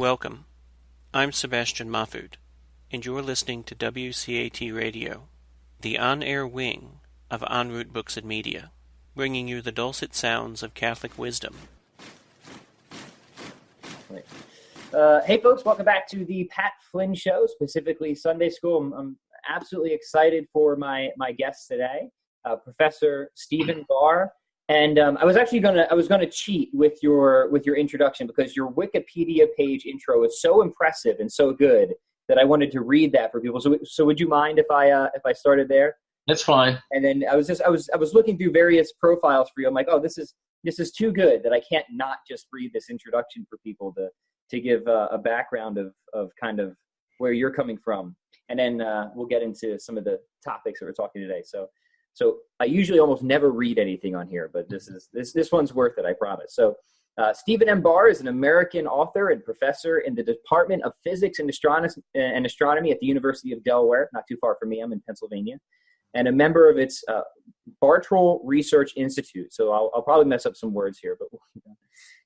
Welcome. I'm Sebastian Mahfood, and you're listening to WCAT Radio, the on-air wing of En route Books and Media, bringing you the dulcet sounds of Catholic wisdom. Hey folks, welcome back to the Pat Flynn Show, specifically Sunday School. I'm absolutely excited for my guest today, Professor Stephen Barr. And I was gonna cheat with your introduction because your Wikipedia page intro is so impressive and so good that I wanted to read that for people. So would you mind if I started there? That's fine. And then I was looking through various profiles for you. I'm like, oh, this is too good that I can't not just read this introduction for people to give a background of kind of where you're coming from, and then we'll get into some of the topics that we're talking today. So I usually almost never read anything on here, but this one's worth it, I promise. So Stephen M. Barr is an American author and professor in the Department of Physics and Astronomy at the University of Delaware, not too far from me. I'm in Pennsylvania, and a member of its Bartol Research Institute. So I'll probably mess up some words here, but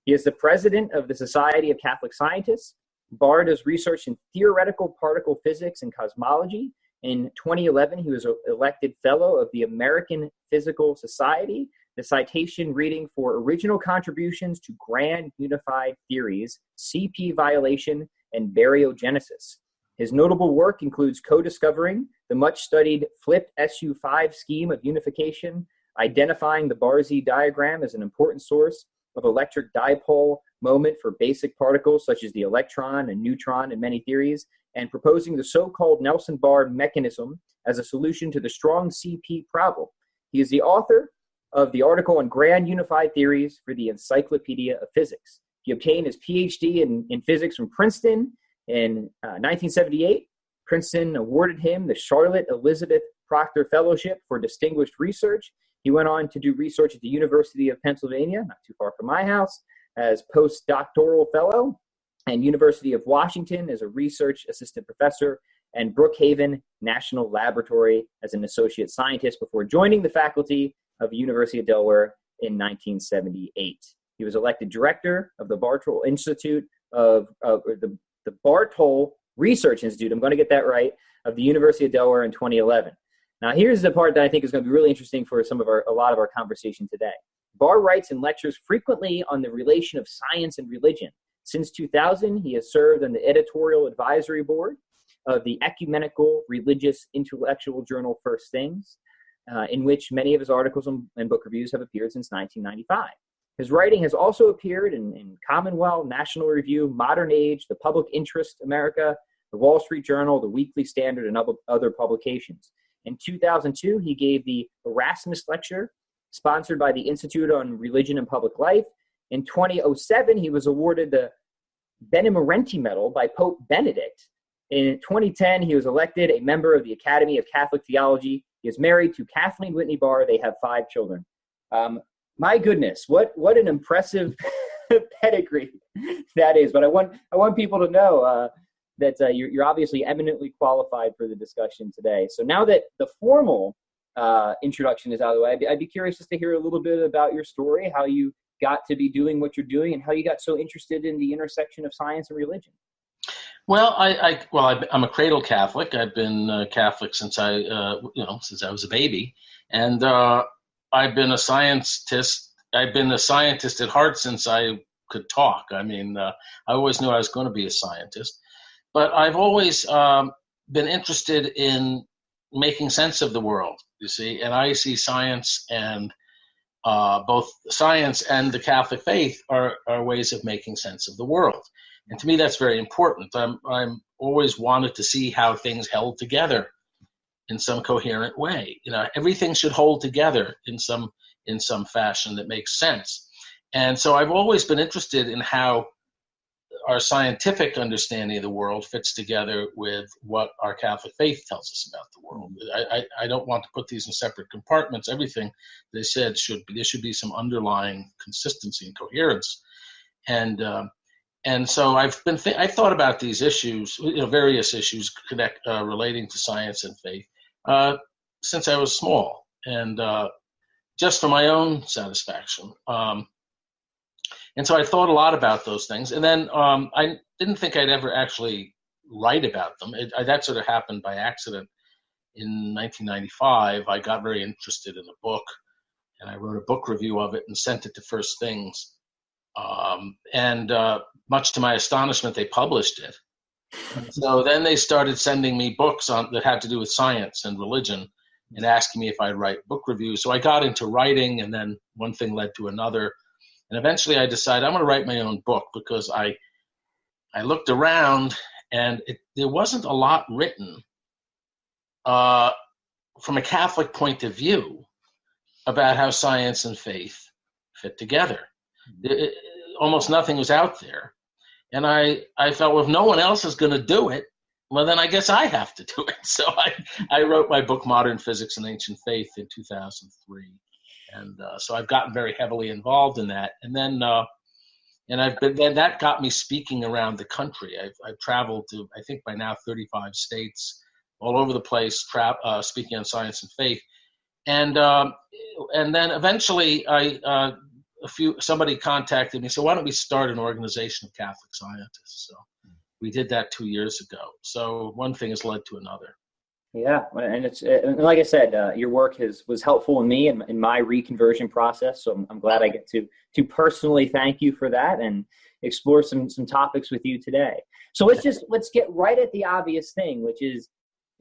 he is the president of the Society of Catholic Scientists. Barr does research in theoretical particle physics and cosmology. In 2011, he was elected Fellow of the American Physical Society, the citation reading for original contributions to grand unified theories, CP violation, and baryogenesis. His notable work includes co-discovering the much-studied flipped SU5 scheme of unification, identifying the Barr-Z diagram as an important source of electric dipole moment for basic particles such as the electron and neutron in many theories, and proposing the so-called Nelson-Barr mechanism as a solution to the strong CP problem. He is the author of the article on grand unified theories for the Encyclopedia of Physics. He obtained his PhD in physics from Princeton in 1978. Princeton awarded him the Charlotte Elizabeth Proctor Fellowship for Distinguished Research. He went on to do research at the University of Pennsylvania, not too far from my house, as postdoctoral fellow, and University of Washington as a research assistant professor, and Brookhaven National Laboratory as an associate scientist before joining the faculty of the University of Delaware in 1978. He was elected director of the Bartol Institute the Bartol Research Institute, I'm going to get that right, of the University of Delaware in 2011. Now, here's the part that I think is going to be really interesting for a lot of our conversation today. Barr writes and lectures frequently on the relation of science and religion. Since 2000, he has served on the editorial advisory board of the ecumenical religious intellectual journal First Things, in which many of his articles and book reviews have appeared since 1995. His writing has also appeared in Commonwealth, National Review, Modern Age, The Public Interest America, The Wall Street Journal, The Weekly Standard, and other publications. In 2002, he gave the Erasmus Lecture, sponsored by the Institute on Religion and Public Life. In 2007, he was awarded the Benemerenti Medal by Pope Benedict. In 2010, he was elected a member of the Academy of Catholic Theology. He is married to Kathleen Whitney Barr. They have 5 children. My goodness, what an impressive pedigree that is. But I want people to know that you're obviously eminently qualified for the discussion today. So now that the formal introduction is out of the way, I'd be curious just to hear a little bit about your story, how you got to be doing what you're doing, and how you got so interested in the intersection of science and religion. Well, I'm a cradle Catholic. I've been Catholic since I was a baby, and I've been a scientist. I've been a scientist at heart since I could talk. I mean, I always knew I was going to be a scientist, but I've always been interested in making sense of the world. You see, and I see science and both science and the Catholic faith are ways of making sense of the world. And to me, that's very important. I'm always wanted to see how things held together in some coherent way. You know, everything should hold together in some fashion that makes sense. And so I've always been interested in how our scientific understanding of the world fits together with what our Catholic faith tells us about the world. I don't want to put these in separate compartments. Everything they said there should be some underlying consistency and coherence. And so I've thought about these issues, various issues relating to science and faith since I was small, and just for my own satisfaction. And so I thought a lot about those things. And then I didn't think I'd ever actually write about them. That sort of happened by accident. In 1995, I got very interested in a book, and I wrote a book review of it and sent it to First Things. And much to my astonishment, they published it. So then they started sending me books that had to do with science and religion and asking me if I'd write book reviews. So I got into writing, and then one thing led to another. And eventually I decided I'm going to write my own book, because I looked around and there wasn't a lot written from a Catholic point of view about how science and faith fit together. Almost nothing was out there. And I felt, well, if no one else is going to do it, well, then I guess I have to do it. So I wrote my book, Modern Physics and Ancient Faith, in 2003. And so I've gotten very heavily involved in that. And then that got me speaking around the country. I've traveled to, I think by now, 35 states, all over the place, speaking on science and faith. And then eventually somebody contacted me, so why don't we start an organization of Catholic scientists? So we did that 2 years ago. So one thing has led to another. Yeah, and it's like I said, your work was helpful in me in my reconversion process. So I'm glad I get to personally thank you for that and explore some topics with you today. So let's get right at the obvious thing, which is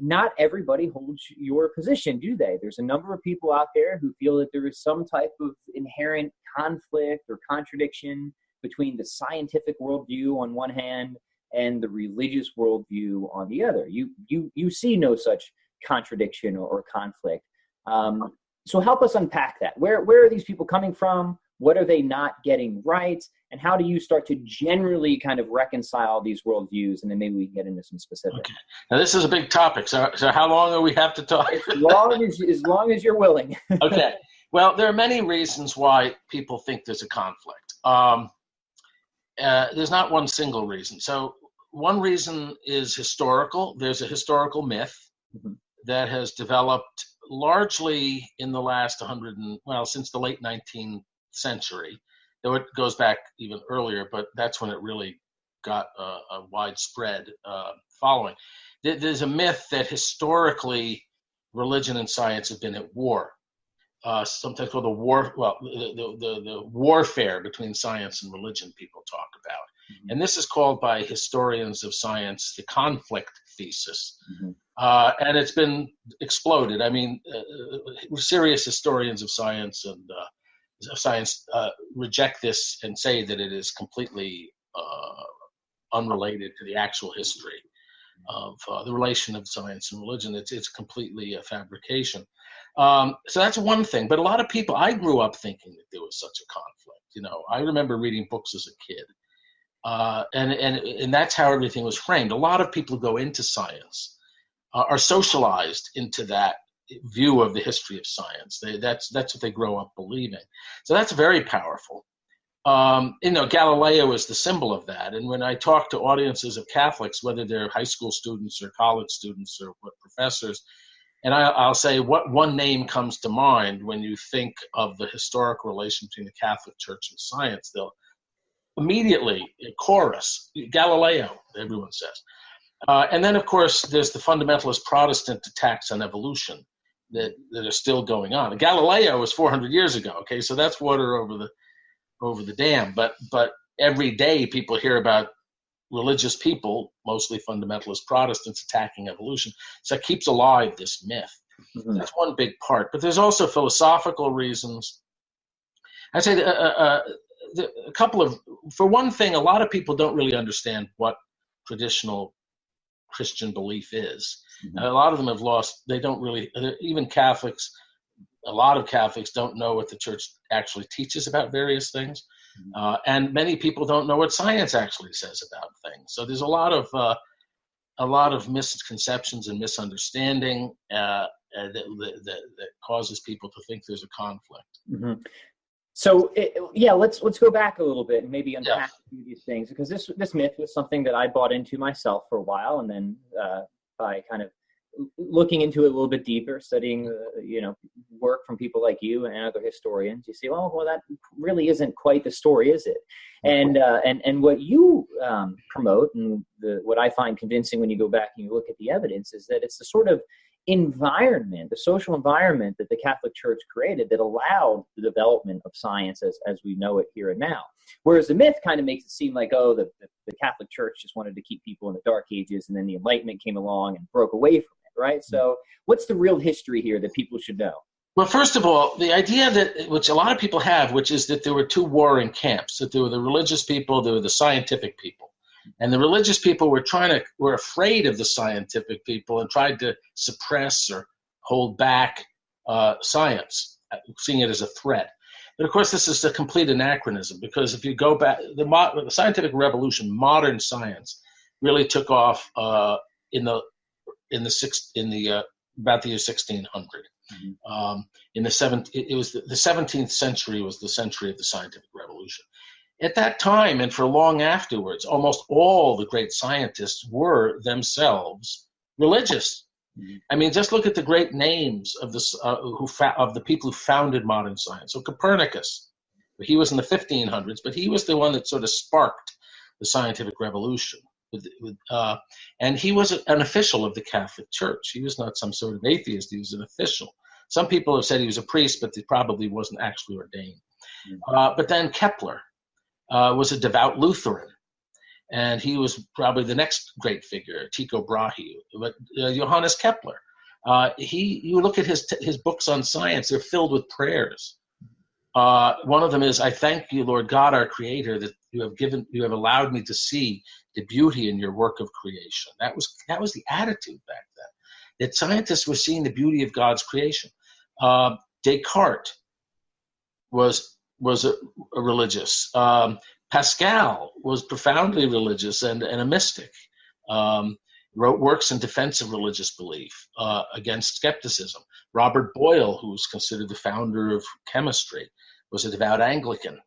not everybody holds your position, do they? There's a number of people out there who feel that there is some type of inherent conflict or contradiction between the scientific worldview on one hand and the religious worldview on the other. You see no such contradiction or conflict. So help us unpack that. Where are these people coming from? What are they not getting right? And how do you start to generally kind of reconcile these worldviews? And then maybe we can get into some specifics. Okay. Now, this is a big topic. So how long do we have to talk? As long as you're willing. Okay. Well, there are many reasons why people think there's a conflict. There's not one single reason. So one reason is historical. There's a historical myth that has developed largely in the last since the late 19th century, though it goes back even earlier, but that's when it really got a widespread following. There's a myth that historically religion and science have been at war, sometimes called the warfare between science and religion people talk about. And this is called by historians of science the conflict thesis. And it's been exploded. I mean, serious historians of science and science reject this and say that it is completely unrelated to the actual history of the relation of science and religion. It's completely a fabrication. So that's one thing. But a lot of people, I grew up thinking that there was such a conflict. I remember reading books as a kid. And that's how everything was framed. A lot of people who go into science are socialized into that view of the history of science. That's what they grow up believing. So that's very powerful. Galileo is the symbol of that. And when I talk to audiences of Catholics, whether they're high school students or college students or professors, and I'll say, what one name comes to mind when you think of the historic relation between the Catholic Church and science, they'll immediately chorus Galileo, everyone says. And then, of course, there's the fundamentalist Protestant attacks on evolution that are still going on. Galileo was 400 years ago, okay, so that's water over the dam. But every day people hear about religious people, mostly fundamentalist Protestants, attacking evolution. So it keeps alive this myth. That's one big part. But there's also philosophical reasons. I'd say for one thing, a lot of people don't really understand what traditional Christian belief is. A lot of them have they don't really, even Catholics, a lot of Catholics don't know what the church actually teaches about various things. And many people don't know what science actually says about things. So there's a lot of misconceptions and misunderstanding that causes people to think there's a conflict. So let's go back a little bit and maybe unpack these things, because this myth was something that I bought into myself for a while, and then by kind of looking into it a little bit deeper, studying, work from people like you and other historians, you see, well, that really isn't quite the story, is it? And what you promote, and what I find convincing when you go back and you look at the evidence, is that it's the sort of environment, the social environment that the Catholic Church created that allowed the development of science as we know it here and now. Whereas the myth kind of makes it seem like, the Catholic Church just wanted to keep people in the Dark Ages, and then the Enlightenment came along and broke away from it, right? So what's the real history here that people should know? Well, first of all, the idea that, which a lot of people have, which is that there were two warring camps, that there were the religious people, there were the scientific people. And the religious people were afraid of the scientific people and tried to suppress or hold back science, seeing it as a threat. But of course, this is a complete anachronism, because if you go back, the scientific revolution, modern science, really took off about the year 1600. Mm-hmm. The 17th century was the century of the scientific revolution. At that time, and for long afterwards, almost all the great scientists were themselves religious. Mm-hmm. I mean, just look at the great names of the people who founded modern science. So Copernicus, he was in the 1500s, but he was the one that sort of sparked the scientific revolution. And he was an official of the Catholic Church. He was not some sort of atheist. He was an official. Some people have said he was a priest, but he probably wasn't actually ordained. Mm-hmm. But then Kepler was a devout Lutheran, and he was probably the next great figure, Tycho Brahe. But Johannes Kepler, you look at his books on science; they're filled with prayers. One of them is, "I thank you, Lord God, our Creator, that you have allowed me to see the beauty in your work of creation." That was the attitude back then, that scientists were seeing the beauty of God's creation. Descartes was a religious. Pascal was profoundly religious and a mystic. Wrote works in defense of religious belief, against skepticism. Robert Boyle, who was considered the founder of chemistry, was a devout Anglican.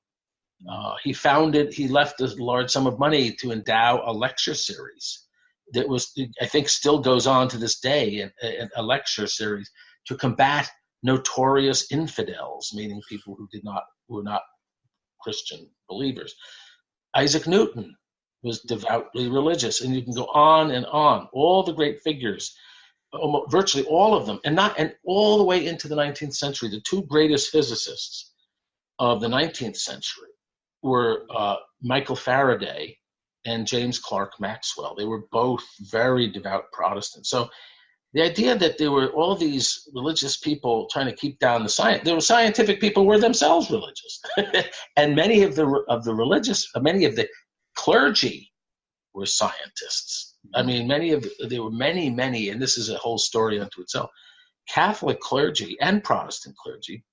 He left a large sum of money to endow a lecture series that I think still goes on to this day, a lecture series to combat notorious infidels, meaning people who were not Christian believers. Isaac Newton was devoutly religious, and you can go on and on. All the great figures, virtually all of them, and all the way into the 19th century, the two greatest physicists of the 19th century were Michael Faraday and James Clerk Maxwell. They were both very devout Protestants. So the idea that there were all these religious people trying to keep down the science, there were scientific people who were themselves religious. And many of the clergy were scientists. I mean, there were many, and this is a whole story unto itself. Catholic clergy and Protestant clergy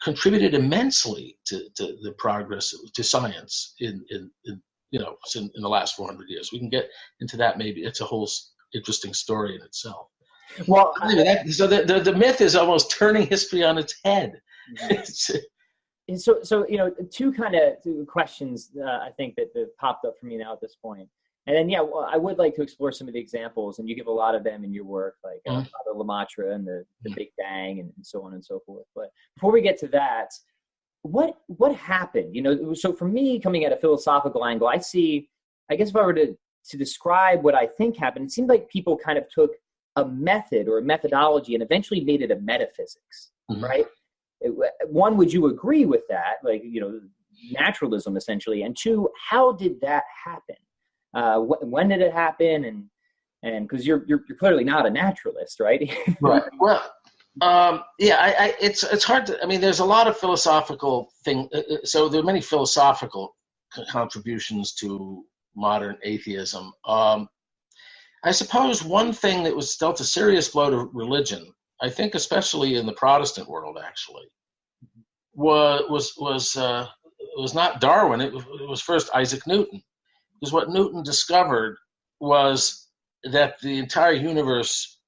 contributed immensely to the progress to science in the last 400 years. We can get into that maybe. It's a whole interesting story in itself. Well, so the myth is almost turning history on its head. So two questions I think that popped up for me now at this point. And then, I would like to explore some of the examples, and you give a lot of them in your work, like Father Lemaitre and the Big Bang and so on and so forth. But before we get to that, what happened? So for me, coming at a philosophical angle, I guess if I were to describe what I think happened, it seemed like people kind of took a method or a methodology and eventually made it a metaphysics, right? One, would you agree with that? Like, naturalism essentially. And two, how did that happen? When did it happen? And because you're clearly not a naturalist, right? Right. Well, it's hard to. I mean, there's a lot of philosophical thing. So there are many philosophical contributions to modern atheism. I suppose one thing that was dealt a serious blow to religion, I think, especially in the Protestant world, actually, was not Darwin. It was first Isaac Newton. Because what Newton discovered was that the entire universe,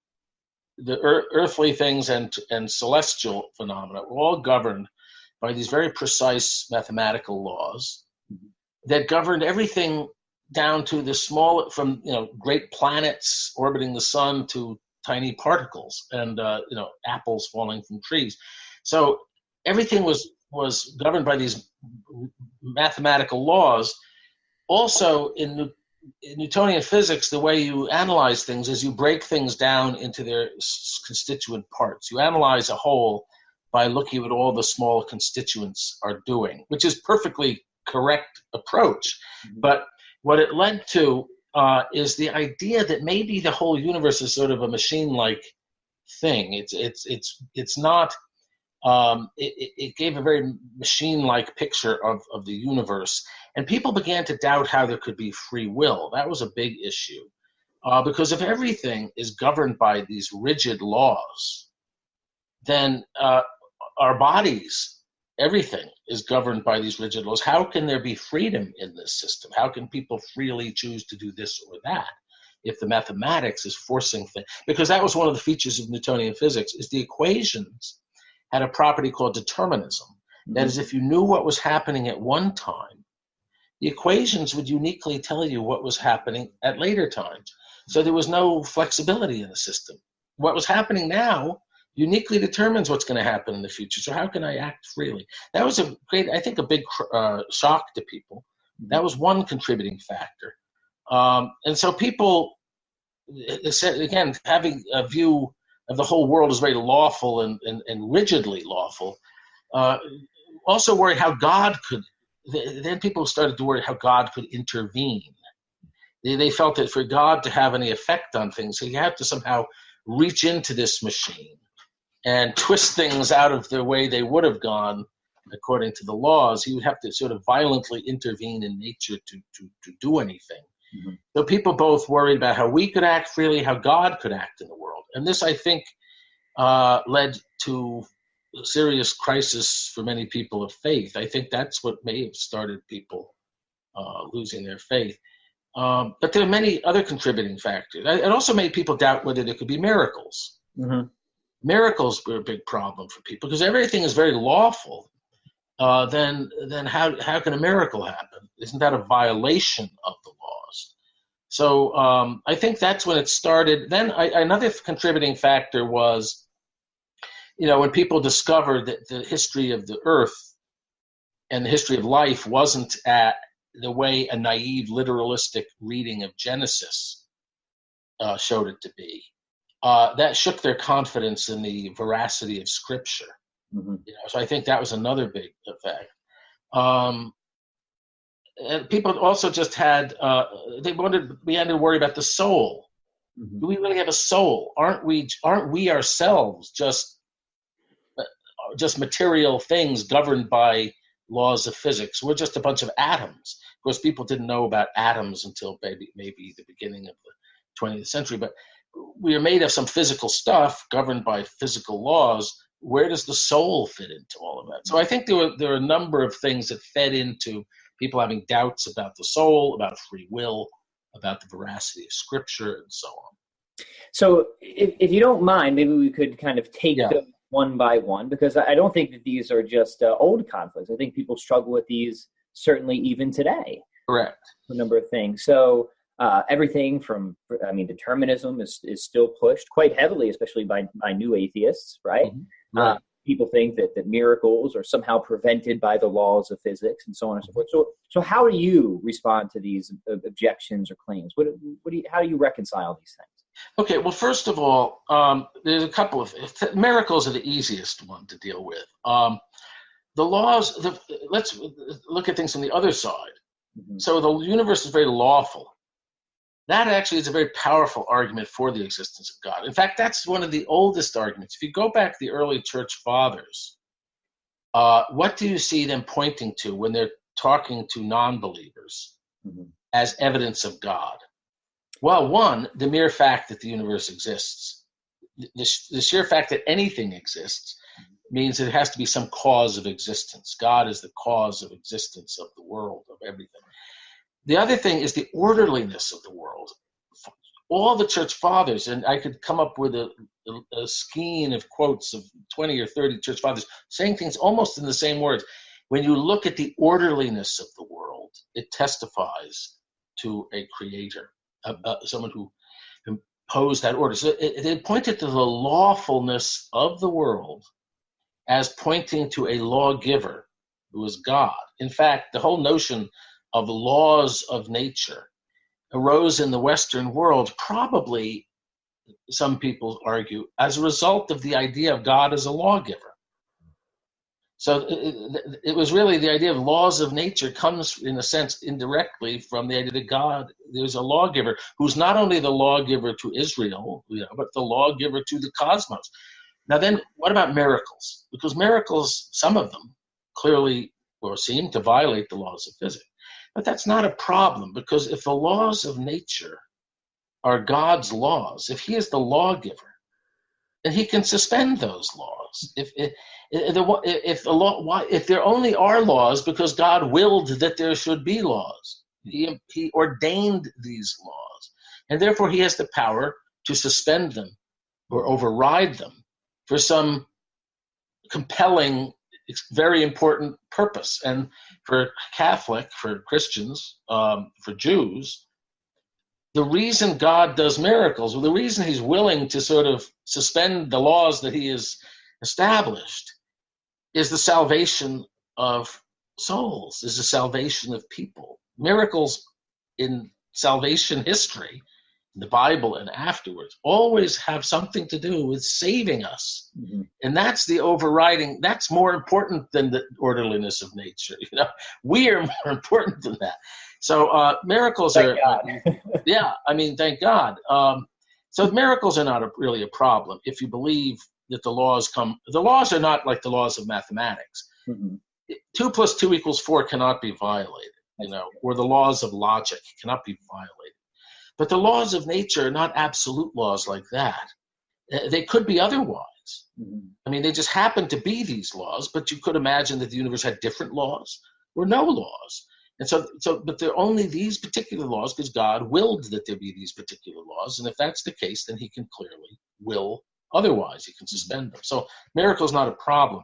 the earthly things and celestial phenomena, were all governed by these very precise mathematical laws that governed everything down to the small, from great planets orbiting the sun to tiny particles and apples falling from trees. So everything was governed by these mathematical laws. Also, in Newtonian physics, the way you analyze things is you break things down into their constituent parts. You analyze a whole by looking at what all the small constituents are doing, which is perfectly correct approach. But what it led to is the idea that maybe the whole universe is sort of a machine-like thing. It's not. It gave a very machine-like picture of the universe, and people began to doubt how there could be free will. That was a big issue, because if everything is governed by these rigid laws, then our bodies, everything is governed by these rigid laws. How can there be freedom in this system? How can people freely choose to do this or that if the mathematics is forcing things? Because that was one of the features of Newtonian physics, is the equations had a property called determinism. That is, if you knew what was happening at one time, the equations would uniquely tell you what was happening at later times. So there was no flexibility in the system. What was happening now uniquely determines what's going to happen in the future. So how can I act freely? That was a big shock to people. That was one contributing factor. And so people, again, having a view of the whole world as very lawful and rigidly lawful, also worried how God could, then people started to worry how God could intervene. They felt that for God to have any effect on things, so you have to somehow reach into this machine and twist things out of the way they would have gone according to the laws. He would have to sort of violently intervene in nature to do anything. So people both worried about how we could act freely, how God could act in the world. And this, I think, led to a serious crisis for many people of faith. I think that's what may have started people losing their faith. But there are many other contributing factors. It also made people doubt whether there could be miracles. Miracles were a big problem for people because everything is very lawful. Then how can a miracle happen? Isn't that a violation of the laws? So I think that's when it started. Then another contributing factor was, when people discovered that the history of the earth and the history of life wasn't at the way a naive literalistic reading of Genesis showed it to be. That shook their confidence in the veracity of Scripture. So I think that was another big effect. And people also just had began to worry about the soul. Do we really have a soul? Aren't we ourselves just material things governed by laws of physics? We're just a bunch of atoms. Of course, people didn't know about atoms until maybe the beginning of the 20th century, but we are made of some physical stuff governed by physical laws. Where does the soul fit into all of that? So I think there are a number of things that fed into people having doubts about the soul, about free will, about the veracity of Scripture, and so on. So if you don't mind, maybe we could kind of take them one by one, because I don't think that these are just old conflicts. I think people struggle with these certainly even today. Correct. A number of things. So everything from, determinism is still pushed quite heavily, especially by new atheists, right? Right. People think that miracles are somehow prevented by the laws of physics and so on and so forth. So how do you respond to these objections or claims? How do you reconcile these things? Okay, well, first of all, there's a couple of miracles are the easiest one to deal with. The laws. Let's look at things from the other side. So the universe is very lawful. That actually is a very powerful argument for the existence of God. In fact, that's one of the oldest arguments. If you go back to the early church fathers, what do you see them pointing to when they're talking to non-believers as evidence of God? Well, one, the mere fact that the universe exists. The sheer fact that anything exists means it has to be some cause of existence. God is the cause of existence of the world, of everything. The other thing is the orderliness of the world. All the church fathers, and I could come up with a skein of quotes of 20 or 30 church fathers saying things almost in the same words. When you look at the orderliness of the world, it testifies to a creator, someone who imposed that order. So they pointed to the lawfulness of the world as pointing to a lawgiver who is God. In fact, the whole notion of laws of nature arose in the Western world, probably, some people argue, as a result of the idea of God as a lawgiver. So it was really the idea of laws of nature comes, in a sense, indirectly from the idea that God is a lawgiver who's not only the lawgiver to Israel, but the lawgiver to the cosmos. Now then, what about miracles? Because miracles, some of them, clearly or seem to violate the laws of physics. But that's not a problem, because if the laws of nature are God's laws, if he is the lawgiver, then he can suspend those laws. If there only are laws because God willed that there should be laws, he ordained these laws, and therefore he has the power to suspend them or override them for some compelling, very important purpose. And for Catholic, for Christians, for Jews, the reason God does miracles, the reason he's willing to sort of suspend the laws that he has established, is the salvation of souls, is the salvation of people. Miracles in salvation history, in the Bible and afterwards, always have something to do with saving us. Mm-hmm. And that's the overriding, that's more important than the orderliness of nature. We are more important than that. So miracles thank God. Yeah, I mean, thank God. So miracles are not really a problem if you believe that the laws are not like the laws of mathematics. Mm-hmm. 2 + 2 = 4 cannot be violated, or the laws of logic cannot be violated. But the laws of nature are not absolute laws like that. They could be otherwise. Mm-hmm. I mean, they just happen to be these laws, but you could imagine that the universe had different laws or no laws. And but they're only these particular laws because God willed that there be these particular laws. And if that's the case, then he can clearly will otherwise. He can suspend them. So miracle is not a problem.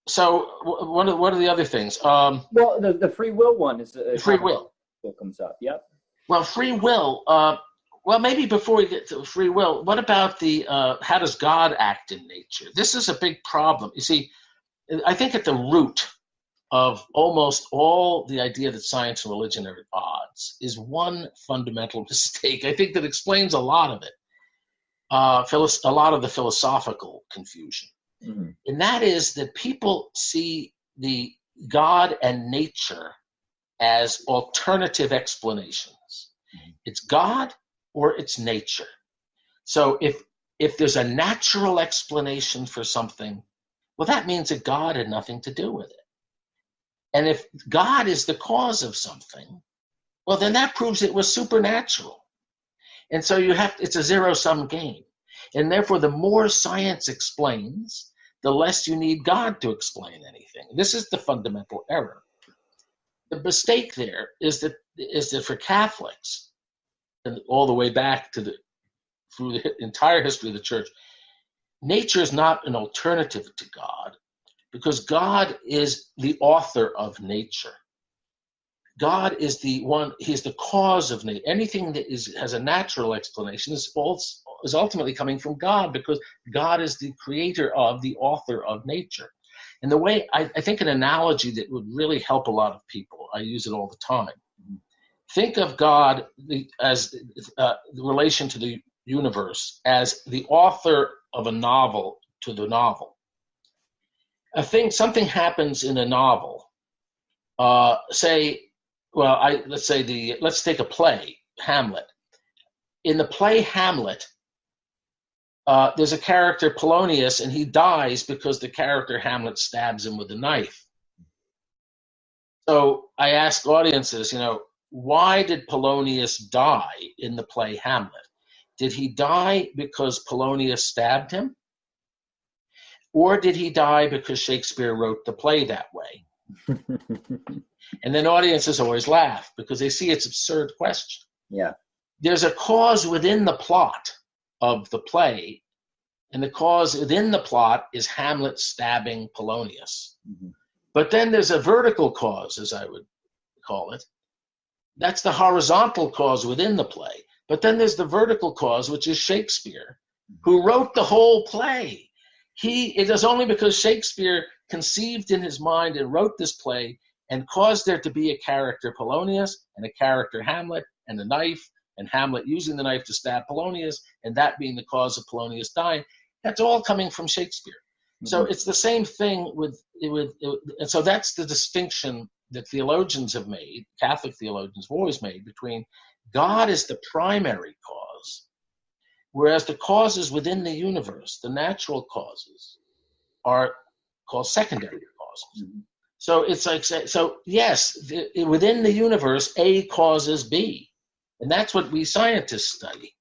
So what are the other things? Well, the free will one is free will. Comes up. Yep. Well, free will. Well, maybe before we get to free will, what about the how does God act in nature? This is a big problem. You see, I think at the root of almost all the idea that science and religion are at odds is one fundamental mistake. I think that explains a lot of it, a lot of the philosophical confusion. Mm-hmm. And that is that people see the God and nature as alternative explanations. Mm-hmm. It's God or it's nature. So if there's a natural explanation for something, well, that means that God had nothing to do with it. And if God is the cause of something, well, then that proves it was supernatural. And so it's a zero-sum game. And therefore, the more science explains, the less you need God to explain anything. This is the fundamental error. The mistake there is that for Catholics, and all the way back through the entire history of the church, nature is not an alternative to God, because God is the author of nature. God is the one, he's the cause of nature. Anything that has a natural explanation is ultimately coming from God, because God is the creator of, the author of nature. And the way, I think an analogy that would really help a lot of people, I use it all the time. Think of God as the relation to the universe as the author of a novel to the novel. Something happens in a novel. Let's take a play, Hamlet. In the play Hamlet, there's a character, Polonius, and he dies because the character Hamlet stabs him with a knife. So I ask audiences, why did Polonius die in the play Hamlet? Did he die because Polonius stabbed him? Or did he die because Shakespeare wrote the play that way? And then audiences always laugh because they see it's an absurd question. Yeah. There's a cause within the plot of the play, and the cause within the plot is Hamlet stabbing Polonius. Mm-hmm. But then there's a vertical cause, as I would call it. That's the horizontal cause within the play. But then there's the vertical cause, which is Shakespeare, who wrote the whole play. It is only because Shakespeare conceived in his mind and wrote this play and caused there to be a character Polonius and a character Hamlet and a knife, and Hamlet using the knife to stab Polonius, and that being the cause of Polonius dying. That's all coming from Shakespeare. Mm-hmm. So it's the same thing with, and so that's the distinction that theologians have made, Catholic theologians have always made, between God is the primary cause, whereas the causes within the universe, the natural causes, are called secondary causes. Mm-hmm. So it's like, so yes, within the universe, A causes B. And that's what we scientists study.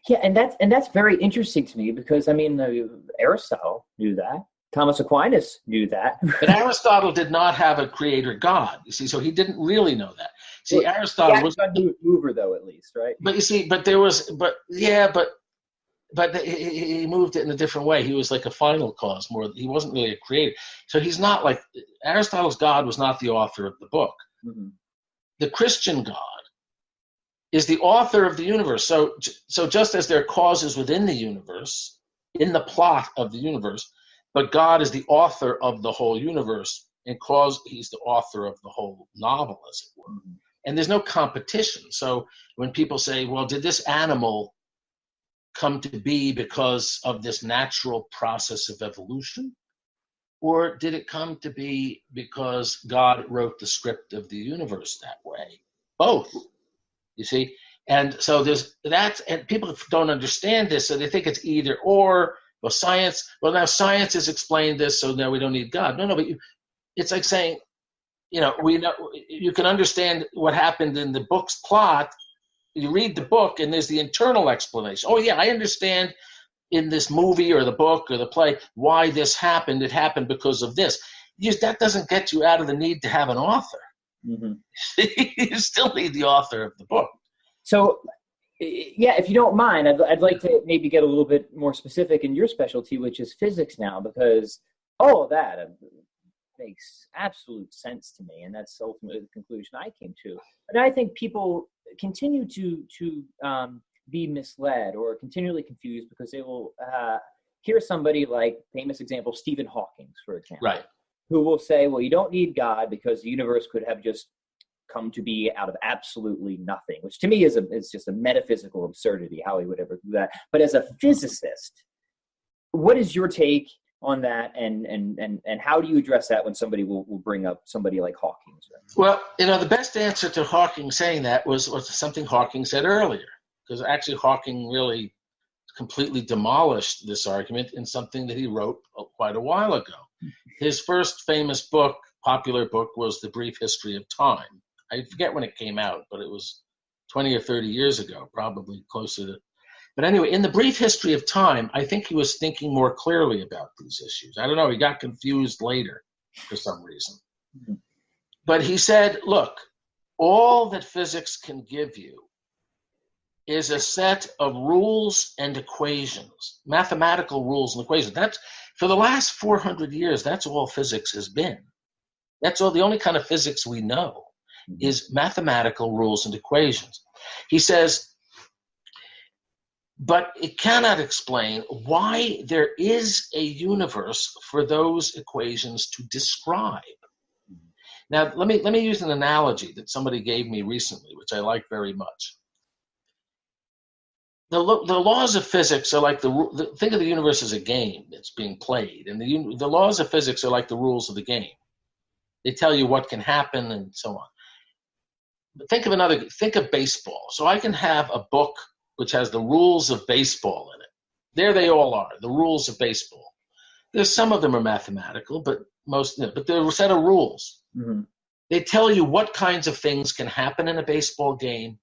Yeah, and that's very interesting to me because, I mean, Aristotle knew that. Thomas Aquinas knew that. But Aristotle did not have a creator God, you see, so he didn't really know that. See, well, Aristotle was a mover, though, at least, right? But you see, but he moved it in a different way. He was like a final cause more. He wasn't really a creator. So he's not like, Aristotle's God was not the author of the book. Mm-hmm. The Christian God is the author of the universe. So just as there are causes within the universe, in the plot of the universe, but God is the author of the whole universe, and he's the author of the whole novel, as it were. Mm-hmm. And there's no competition. So when people say, well, did this animal come to be because of this natural process of evolution? Or did it come to be because God wrote the script of the universe that way? Both. You see, and so there's that, and people don't understand this, so they think it's either or. Well, now science has explained this, so now we don't need God. No, but it's like saying, we know you can understand what happened in the book's plot. You read the book, and there's the internal explanation. Oh, yeah, I understand in this movie or the book or the play why this happened. It happened because of this. That doesn't get you out of the need to have an author. Mm-hmm. You still need the author of the book. So, yeah, if you don't mind, I'd like to maybe get a little bit more specific in your specialty, which is physics now, because all of that makes absolute sense to me, and that's ultimately the conclusion I came to. But I think people continue to be misled or continually confused because they will hear somebody like, famous example, Stephen Hawking, for example. Right. Who will say, well, you don't need God because the universe could have just come to be out of absolutely nothing, which to me is just a metaphysical absurdity, how he would ever do that. But as a physicist, what is your take on that, and how do you address that when somebody will bring up somebody like Hawking? Well, the best answer to Hawking saying that was something Hawking said earlier, because actually Hawking really completely demolished this argument in something that he wrote quite a while ago. His first famous book, popular book, was The Brief History of Time. I forget when it came out, but it was 20 or 30 years ago, probably closer to. But anyway, in The Brief History of Time, I think he was thinking more clearly about these issues. I don't know, he got confused later for some reason. Mm-hmm. But he said, look, all that physics can give you is a set of rules and equations, mathematical rules and equations. That's, for the last 400 years, that's all physics has been. That's all, the only kind of physics we know is mathematical rules and equations. He says, but it cannot explain why there is a universe for those equations to describe. Now, let me use an analogy that somebody gave me recently, which I like very much. The laws of physics are like think of the universe as a game that's being played, and the laws of physics are like the rules of the game. They tell you what can happen and so on. But think of baseball. So I can have a book which has the rules of baseball in it. There they all are, the rules of baseball. There's some of them are mathematical, but they're a set of rules. Mm-hmm. They tell you what kinds of things can happen in a baseball game,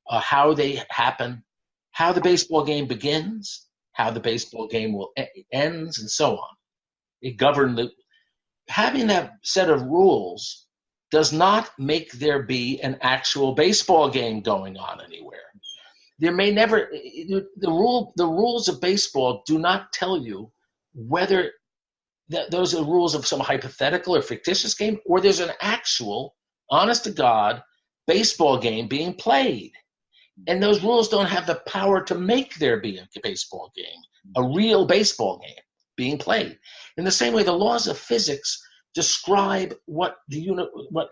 how they happen, how the baseball game begins, how the baseball game ends, and so on. They govern having that set of rules does not make there be an actual baseball game going on anywhere. There may never the rules of baseball do not tell you whether those are rules of some hypothetical or fictitious game, or there's an actual honest to God, baseball game being played. And those rules don't have the power to make there be a baseball game, a real baseball game being played. In the same way, the laws of physics describe what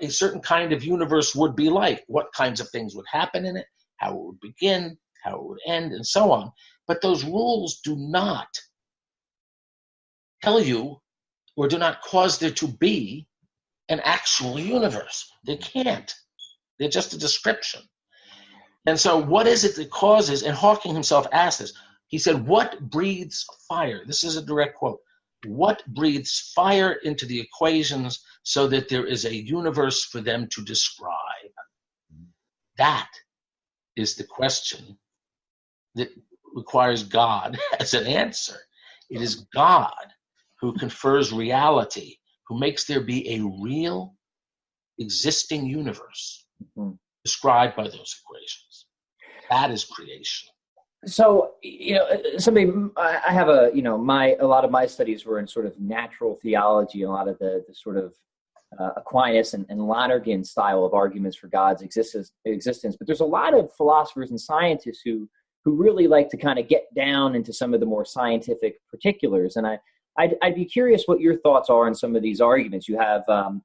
a certain kind of universe would be like, what kinds of things would happen in it, how it would begin, how it would end, and so on. But those rules do not tell you or do not cause there to be an actual universe. They can't. They're just a description. And so what is it that causes, and Hawking himself asked this, he said, what breathes fire? This is a direct quote. What breathes fire into the equations so that there is a universe for them to describe? That is the question that requires God as an answer. It is God who confers reality, who makes there be a real existing universe described by those equations. That is creation. So, I have a lot of my studies were in sort of natural theology, and a lot of the sort of Aquinas and Lonergan style of arguments for God's existence. But there's a lot of philosophers and scientists who really like to kind of get down into some of the more scientific particulars. And I'd be curious what your thoughts are on some of these arguments. You have a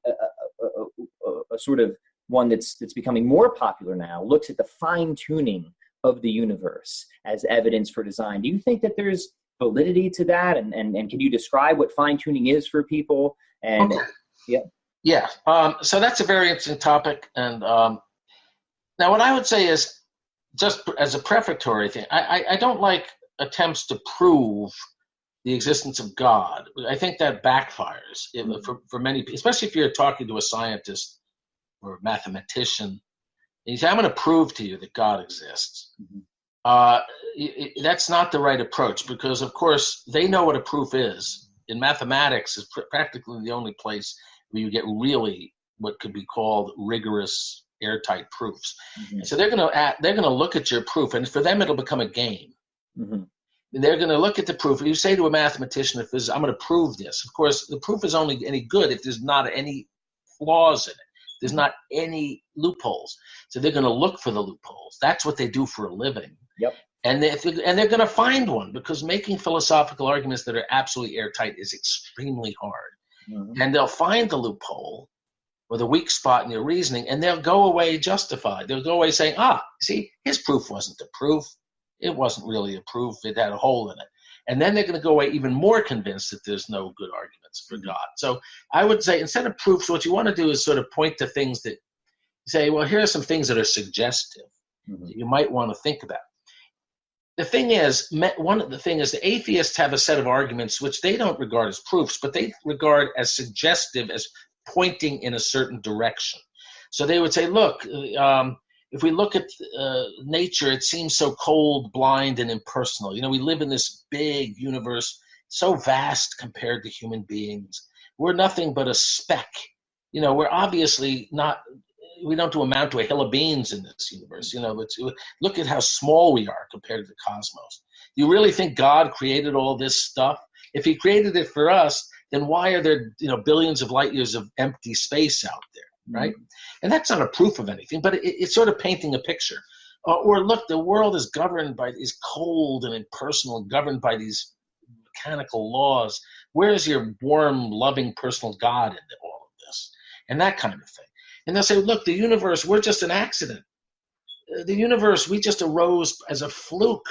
sort of one that's becoming more popular now, looks at the fine-tuning of the universe as evidence for design. Do you think that there's validity to that? And can you describe what fine-tuning is for people? And okay. Yeah. So that's a very interesting topic. And now what I would say is, just as a prefatory thing, I don't like attempts to prove the existence of God. I think that backfires for many people, especially if you're talking to a scientist or a mathematician, and you say, I'm going to prove to you that God exists. That's not the right approach, because, of course, they know what a proof is. In mathematics, is practically the only place where you get really what could be called rigorous, airtight proofs. So they're going to look at your proof, and for them, it'll become a game. And they're going to look at the proof. You say to a mathematician, if I'm going to prove this. Of course, the proof is only any good if there's not any flaws in it. There's not any loopholes. So they're going to look for the loopholes. That's what they do for a living. Yep. And they're going to find one, because making philosophical arguments that are absolutely airtight is extremely hard. And they'll find the loophole or the weak spot in your reasoning, and they'll go away justified. They'll go away saying, see, his proof wasn't a proof. It wasn't really a proof. It had a hole in it. And then they're going to go away even more convinced that there's no good arguments for God. So I would say, instead of proofs, what you want to do is sort of point to things that say, well, here are some things that are suggestive that you might want to think about. The thing is, the atheists have a set of arguments which they don't regard as proofs, but they regard as suggestive, as pointing in a certain direction. So they would say, look, if we look at nature, it seems so cold, blind, and impersonal. We live in this big universe, so vast compared to human beings. We're nothing but a speck. We're obviously not, we don't amount to a hill of beans in this universe. Look at how small we are compared to the cosmos. Do you really think God created all this stuff? If he created it for us, then why are there, billions of light years of empty space out there? Right? And that's not a proof of anything, but it's sort of painting a picture. Or look, the world is cold and impersonal, governed by these mechanical laws. Where's your warm, loving, personal God in all of this? And that kind of thing. And they'll say, look, the universe, we're just an accident. The universe, we just arose as a fluke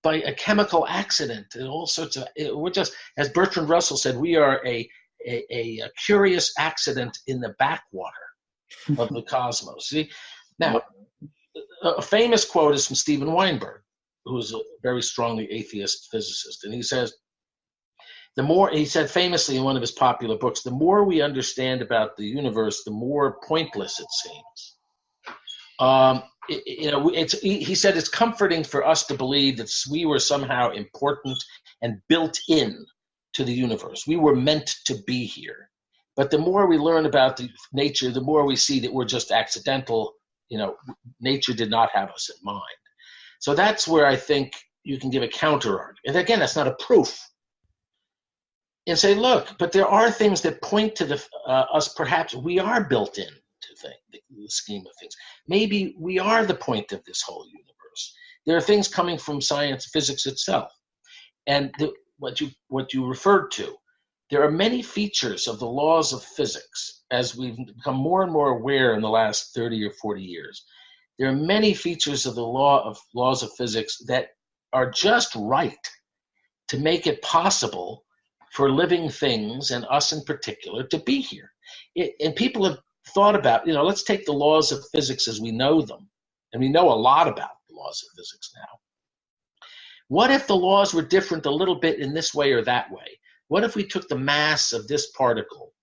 by a chemical accident and all sorts of, we're just, as Bertrand Russell said, we are a curious accident in the backwater of the cosmos. See, now, a famous quote is from Stephen Weinberg, who is a very strongly atheist physicist, and he says, he said famously in one of his popular books, the more we understand about the universe, the more pointless it seems. He said it's comforting for us to believe that we were somehow important and built in to the universe. We were meant to be here. But the more we learn about the nature, the more we see that we're just accidental. Nature did not have us in mind. So that's where I think you can give a counter argument. And again, that's not a proof. And say, look, but there are things that point to us, perhaps we are built in to the scheme of things. Maybe we are the point of this whole universe. There are things coming from science, physics itself. And what you referred to, there are many features of the laws of physics, as we've become more and more aware in the last 30 or 40 years. There are many features of the laws of physics that are just right to make it possible for living things, and us in particular, to be here. And people have thought about, let's take the laws of physics as we know them, and we know a lot about the laws of physics now. What if the laws were different a little bit in this way or that way? What if we took the mass of this particle,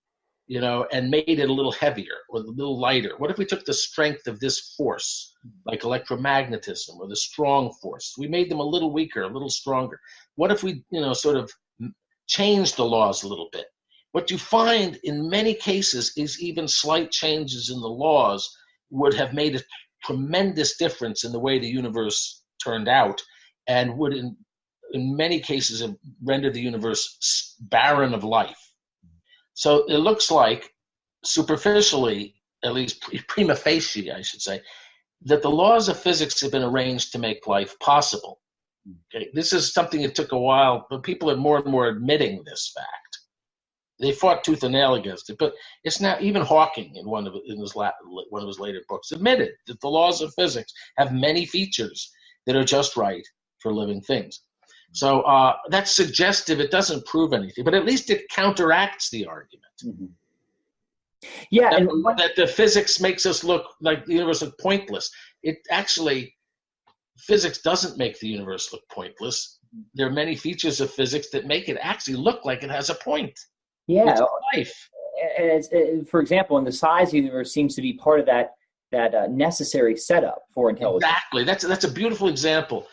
and made it a little heavier or a little lighter? What if we took the strength of this force, like electromagnetism or the strong force? We made them a little weaker, a little stronger. What if we, sort of changed the laws a little bit? What you find in many cases is even slight changes in the laws would have made a tremendous difference in the way the universe turned out, and would in many cases have rendered the universe barren of life. So it looks like, superficially, at least prima facie, I should say, that the laws of physics have been arranged to make life possible. Okay? This is something that took a while, but people are more and more admitting this fact. They fought tooth and nail against it, but it's now, even Hawking in one of his later books admitted that the laws of physics have many features that are just right for living things. So that's suggestive. It doesn't prove anything, but at least it counteracts the argument. Mm-hmm. Yeah, that the physics makes us look like the universe look pointless. It actually, physics doesn't make the universe look pointless. There are many features of physics that make it actually look like it has a point. Yeah, it's life. And for example, and the size of the universe seems to be part of that necessary setup for intelligence. Exactly. That's a beautiful example.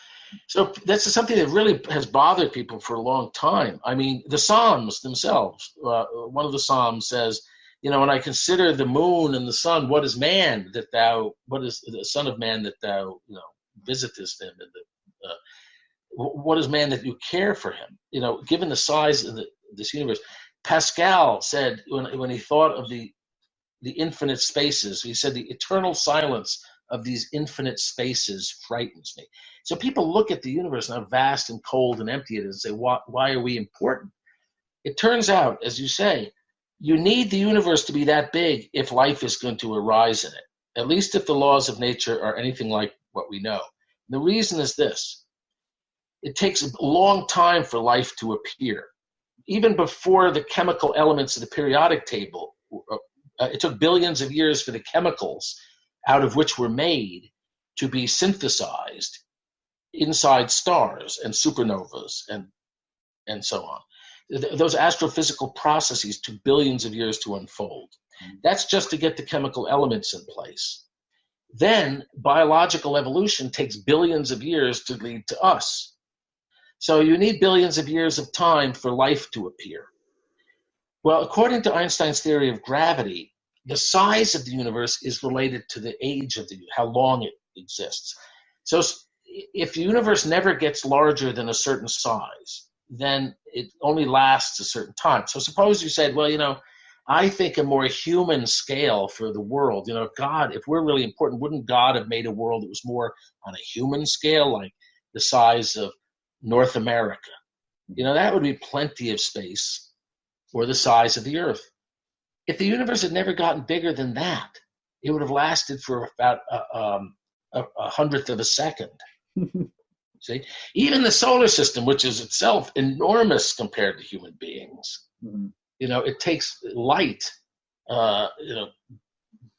So that's something that really has bothered people for a long time. I mean, the Psalms themselves, one of the Psalms says, when I consider the moon and the sun, what is the son of man that thou, visitest him? And what is man that you care for him? Given the size of this universe. Pascal said when he thought of the infinite spaces, he said, the eternal silence of these infinite spaces frightens me. So people look at the universe and how vast and cold and empty it is and say, why are we important? It turns out, as you say, you need the universe to be that big if life is going to arise in it, at least if the laws of nature are anything like what we know. The reason is this. It takes a long time for life to appear. Even before the chemical elements of the periodic table, it took billions of years for the chemicals out of which were made to be synthesized inside stars and supernovas and so on. Those astrophysical processes took billions of years to unfold. That's just to get the chemical elements in place. Then biological evolution takes billions of years to lead to us. So you need billions of years of time for life to appear. Well, according to Einstein's theory of gravity, the size of the universe is related to the age of how long it exists. So if the universe never gets larger than a certain size, then it only lasts a certain time. So suppose you said, well, I think a more human scale for the world, if we're really important, wouldn't God have made a world that was more on a human scale, like the size of North America? That would be plenty of space, or the size of the Earth. If the universe had never gotten bigger than that, it would have lasted for about a hundredth of a second. See, even the solar system, which is itself enormous compared to human beings, it takes light,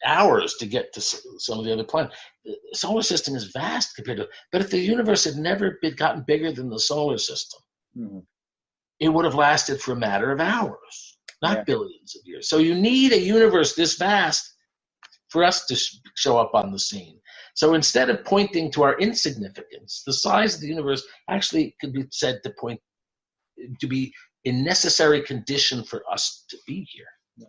hours to get to some of the other planets. The solar system is vast compared to, but if the universe had never gotten bigger than the solar system, it would have lasted for a matter of hours, not billions of years. So you need a universe this vast for us to show up on the scene. So instead of pointing to our insignificance, the size of the universe actually could be said to be a necessary condition for us to be here. Yeah.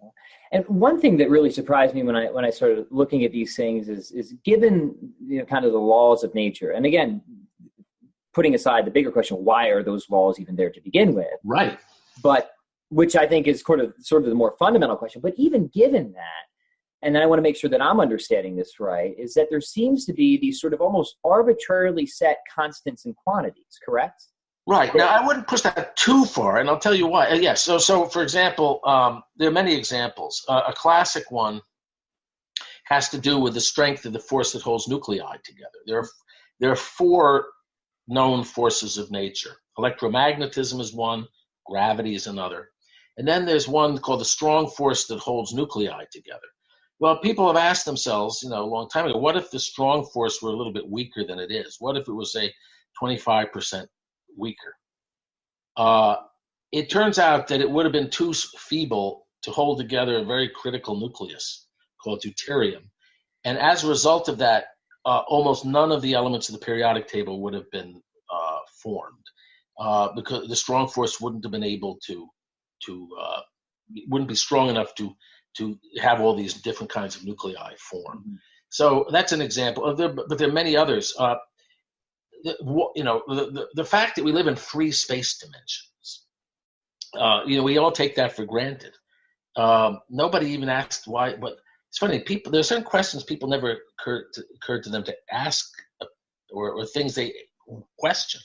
And one thing that really surprised me when I started looking at these things is given kind of the laws of nature, and again, putting aside the bigger question, why are those laws even there to begin with? Right. But which I think is sort of the more fundamental question. But even given that, and then I want to make sure that I'm understanding this right, is that there seems to be these sort of almost arbitrarily set constants and quantities, correct? Right. Now, I wouldn't push that too far, and I'll tell you why. Yes. So for example, there are many examples. A classic one has to do with the strength of the force that holds nuclei together. There are four known forces of nature. Electromagnetism is one, gravity is another. And then there's one called the strong force that holds nuclei together. Well, people have asked themselves, a long time ago, what if the strong force were a little bit weaker than it is? What if it was, say, 25% weaker? It turns out that it would have been too feeble to hold together a very critical nucleus called deuterium. And as a result of that, almost none of the elements of the periodic table would have been formed because the strong force wouldn't have been able to wouldn't be strong enough to have all these different kinds of nuclei form. Mm-hmm. So that's an example. But there are many others. The fact that we live in three space dimensions, we all take that for granted. Nobody even asked why, but it's funny, there are certain questions people never occurred to them to ask or things they question.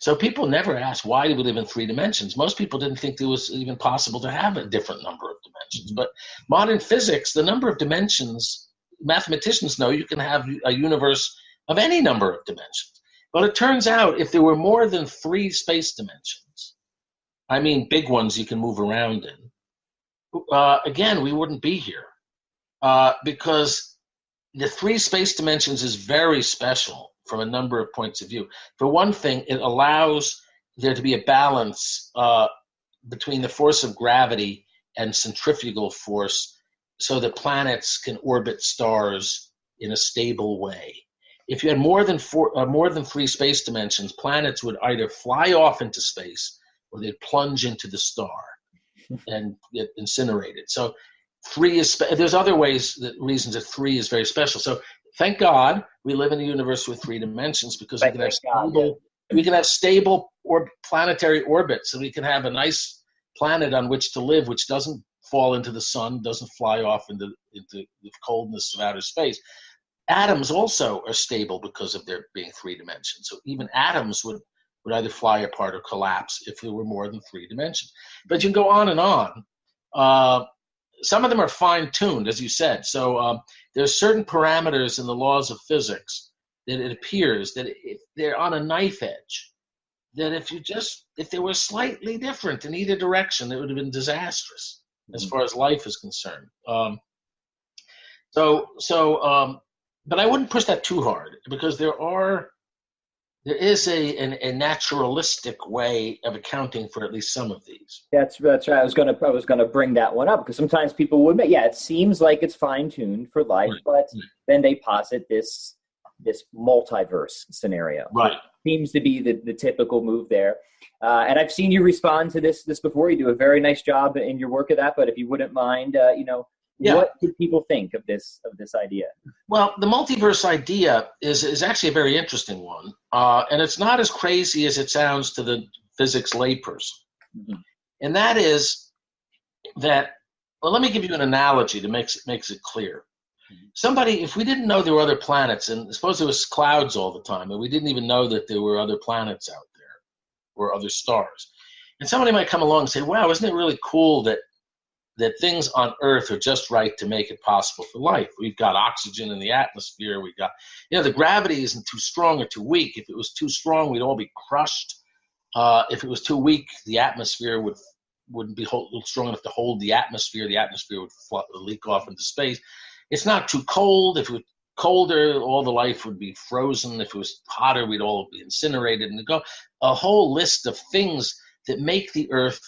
So people never asked, why do we live in three dimensions? Most people didn't think it was even possible to have a different number of dimensions. But modern physics, the number of dimensions, mathematicians know you can have a universe of any number of dimensions. But it turns out if there were more than three space dimensions, I mean big ones you can move around in, again, we wouldn't be here because the three space dimensions is very special from a number of points of view. For one thing, it allows there to be a balance between the force of gravity and centrifugal force so that planets can orbit stars in a stable way. If you had more than three space dimensions, planets would either fly off into space or they'd plunge into the star and get incinerated. So three is there's other reasons that three is very special. So thank God we live in a universe with three dimensions because we can have stable or planetary orbits, and we can have a nice planet on which to live, which doesn't fall into the sun, doesn't fly off into the coldness of outer space. Atoms also are stable because of there being three dimensions. So even atoms would either fly apart or collapse if there were more than three dimensions. But you can go on and on. Some of them are fine-tuned, as you said. So there's certain parameters in the laws of physics that it appears that if they're on a knife edge, that if they were slightly different in either direction, it would have been disastrous as far as life is concerned. But I wouldn't push that too hard because there is a naturalistic way of accounting for at least some of these. That's right. I was gonna bring that one up because sometimes people would admit, it seems like it's fine-tuned for life, right. But then they posit this multiverse scenario. Right. Seems to be the typical move there. And I've seen you respond to this before. You do a very nice job in your work of that. But if you wouldn't mind, what do people think of this idea? Well, the multiverse idea is actually a very interesting one, and it's not as crazy as it sounds to the physics layperson. Mm-hmm. And that is that. Well, let me give you an analogy that makes it clear. Mm-hmm. If we didn't know there were other planets, and suppose there was clouds all the time, and we didn't even know that there were other planets out there or other stars, and somebody might come along and say, "Wow, isn't it really cool that things on Earth are just right to make it possible for life? We've got oxygen in the atmosphere. We've got, the gravity isn't too strong or too weak. If it was too strong, we'd all be crushed. If it was too weak, the atmosphere wouldn't be strong enough to hold the atmosphere. The atmosphere would leak off into space. It's not too cold. If it was colder, all the life would be frozen. If it was hotter, we'd all be incinerated. And go a whole list of things that make the Earth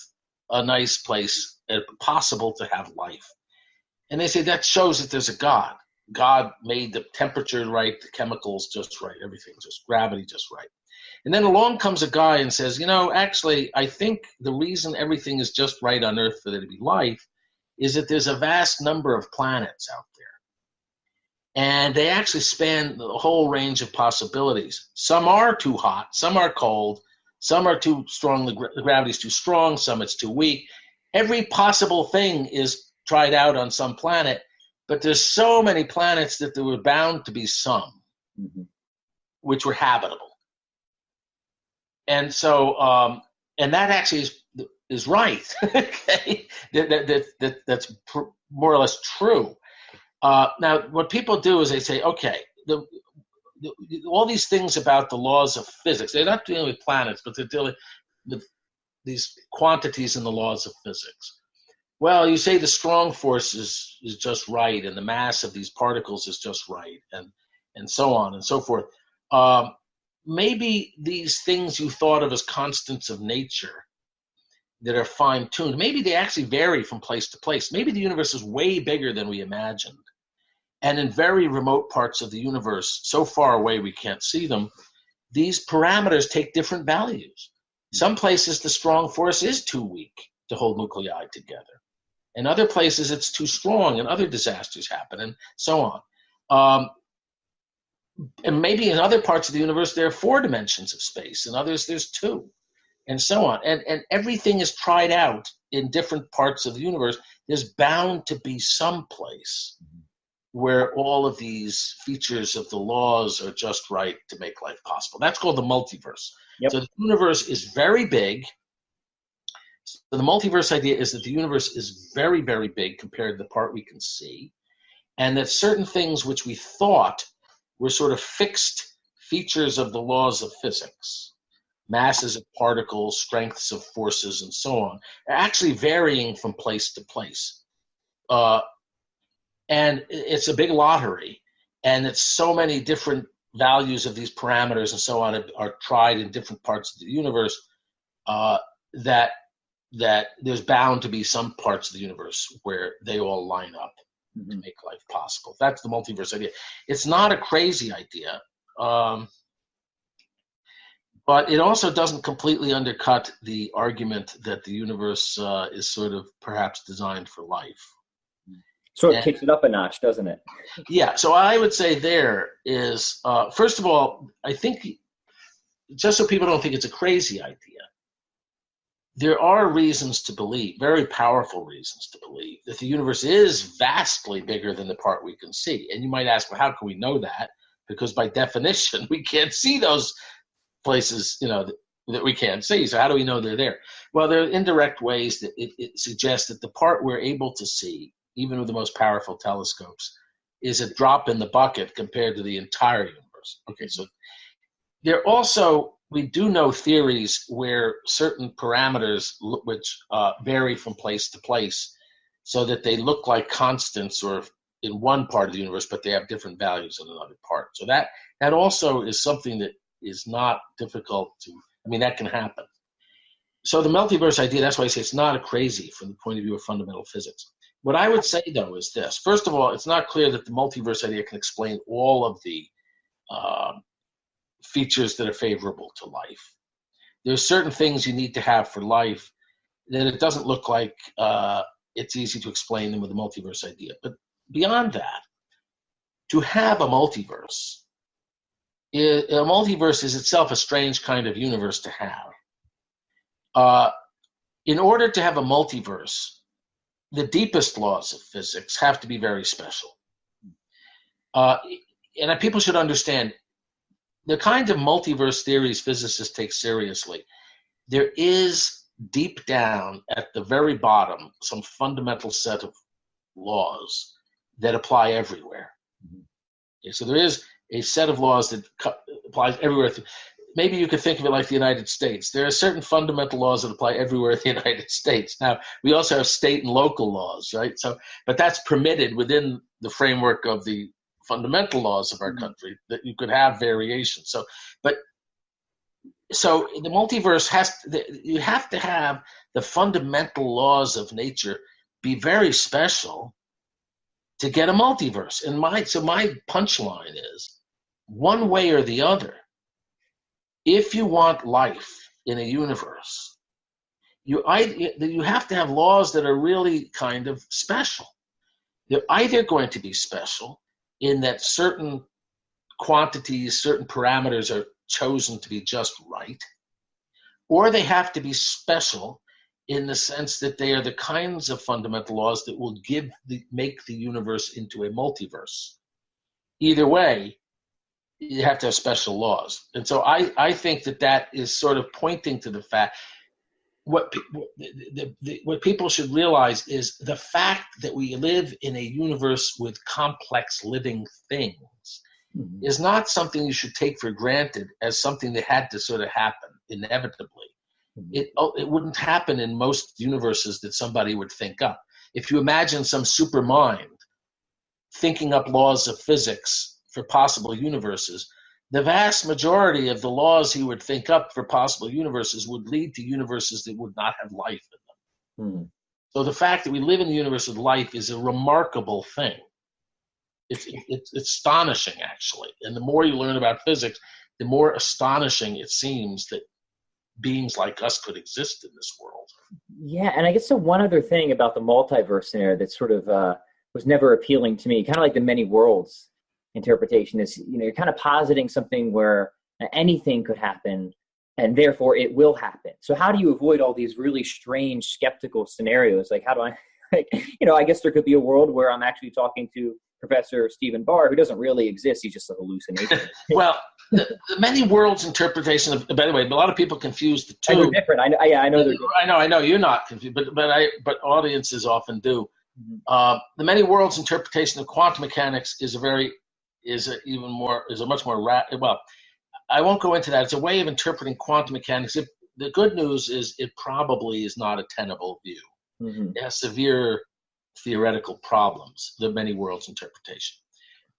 a nice place, possible to have life. And they say that shows that there's a God. God made the temperature right, the chemicals just right, everything just gravity just right. And then along comes a guy and says, actually, I think the reason everything is just right on Earth for there to be life is that there's a vast number of planets out there. And they actually span the whole range of possibilities. Some are too hot, some are cold, some are too strong, the gravity's too strong, some it's too weak. Every possible thing is tried out on some planet, but there's so many planets that there were bound to be some which were habitable. And so, and that actually is right. Okay, that's more or less true. Now, what people do is they say, okay, all these things about the laws of physics, they're not dealing with planets, but they're dealing with these quantities in the laws of physics. Well, you say the strong force is just right, and the mass of these particles is just right, and so on and so forth. Maybe these things you thought of as constants of nature that are fine-tuned, maybe they actually vary from place to place. Maybe the universe is way bigger than we imagined. And in very remote parts of the universe, so far away we can't see them, these parameters take different values. Some places the strong force is too weak to hold nuclei together. In other places it's too strong and other disasters happen, and so on. And maybe in other parts of the universe there are 4 dimensions of space, in others there's 2, and so on. And everything is tried out in different parts of the universe. There's bound to be some place where all of these features of the laws are just right to make life possible. That's called the multiverse. Yep. So the universe is very big. So the multiverse idea is that the universe is very, very big compared to the part we can see, and that certain things which we thought were sort of fixed features of the laws of physics, masses of particles, strengths of forces, and so on, are actually varying from place to place. And it's a big lottery, and it's so many different values of these parameters and so on are tried in different parts of the universe that there's bound to be some parts of the universe where they all line up to make life possible. That's the multiverse idea. It's not a crazy idea, but it also doesn't completely undercut the argument that the universe is sort of perhaps designed for life. So it kicks it up a notch, doesn't it? Yeah, so I would say there is, first of all, I think, just so people don't think it's a crazy idea, there are reasons to believe, very powerful reasons to believe, that the universe is vastly bigger than the part we can see. And you might ask, well, how can we know that? Because by definition, we can't see those places, that we can't see. So how do we know they're there? Well, there are indirect ways that it suggests that the part we're able to see, even with the most powerful telescopes, is a drop in the bucket compared to the entire universe. Okay, so there also, we do know theories where certain parameters which vary from place to place so that they look like constants or in one part of the universe, but they have different values in another part. So that also is something that is not difficult to, that can happen. So the multiverse idea, that's why I say it's not a crazy from the point of view of fundamental physics. What I would say, though, is this. First of all, it's not clear that the multiverse idea can explain all of the features that are favorable to life. There's certain things you need to have for life that it doesn't look like it's easy to explain them with the multiverse idea. But beyond that, to have a multiverse is itself a strange kind of universe to have. In order to have a multiverse, the deepest laws of physics have to be very special. And people should understand the kind of multiverse theories physicists take seriously. There is deep down at the very bottom some fundamental set of laws that apply everywhere. Okay, so there is a set of laws that applies everywhere. Maybe you could think of it like the United States. There are certain fundamental laws that apply everywhere in the United States. Now, we also have state and local laws, right? But that's permitted within the framework of the fundamental laws of our country, that you could have variations. So the multiverse you have to have the fundamental laws of nature be very special to get a multiverse. And my punchline is, one way or the other, if you want life in a universe, you have to have laws that are really kind of special. They're either going to be special in that certain quantities, certain parameters are chosen to be just right, or they have to be special in the sense that they are the kinds of fundamental laws that will make the universe into a multiverse. Either way, you have to have special laws. And so I think that is sort of pointing to the fact, what people should realize is the fact that we live in a universe with complex living things is not something you should take for granted as something that had to sort of happen inevitably. It wouldn't happen in most universes that somebody would think up. If you imagine some super mind thinking up laws of physics for possible universes, the vast majority of the laws he would think up for possible universes would lead to universes that would not have life in them. So the fact that we live in a universe with life is a remarkable thing. It's astonishing, actually. And the more you learn about physics, the more astonishing it seems that beings like us could exist in this world. Yeah, and I guess the one other thing about the multiverse scenario that sort of was never appealing to me, kind of like the many worlds interpretation, is, you're kind of positing something where anything could happen and therefore it will happen. So how do you avoid all these really strange skeptical scenarios? Like, how do I, I guess there could be a world where I'm actually talking to Professor Stephen Barr, who doesn't really exist. He's just a hallucination. Well, the many worlds interpretation of, by the way, a lot of people confuse the two. They're different. I know they're different. I know you're not confused, but audiences often do. The many worlds interpretation of quantum mechanics is a much more well, I won't go into that. It's a way of interpreting quantum mechanics. The good news is it probably is not a tenable view. It has severe theoretical problems, the many worlds interpretation.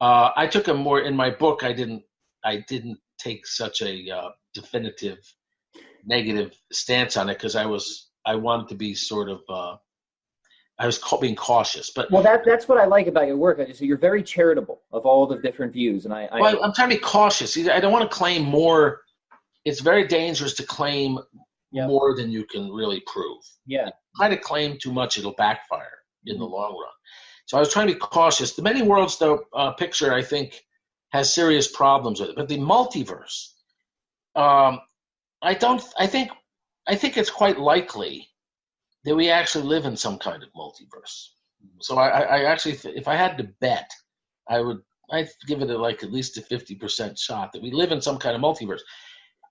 I took a more, in my book, I didn't take such a definitive negative stance on it because I wanted to be sort of I was being cautious. But that's what I like about your work. So you're very charitable of all the different views, and I'm trying to be cautious. I don't want to claim more. It's very dangerous to claim more than you can really prove. Yeah, try to claim too much, it'll backfire in the long run. So I was trying to be cautious. The many worlds, though, picture, I think, has serious problems with it. But the multiverse, I think it's quite likely that we actually live in some kind of multiverse. So I actually, if I had to bet, I'd give it at least a 50% shot that we live in some kind of multiverse.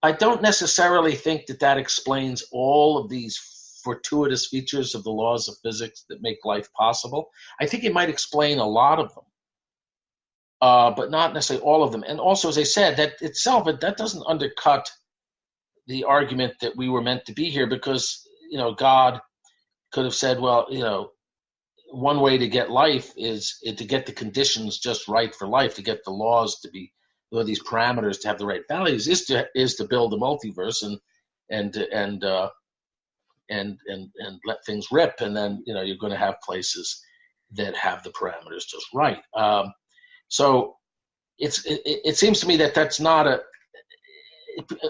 I don't necessarily think that explains all of these fortuitous features of the laws of physics that make life possible. I think it might explain a lot of them, but not necessarily all of them. And also, as I said, that doesn't undercut the argument that we were meant to be here, because God could have said, well, one way to get life is to get the conditions just right for life, to get the laws to be, these parameters to have the right values, is to build a multiverse and let things rip, and then you're going to have places that have the parameters just right. So it seems to me that's not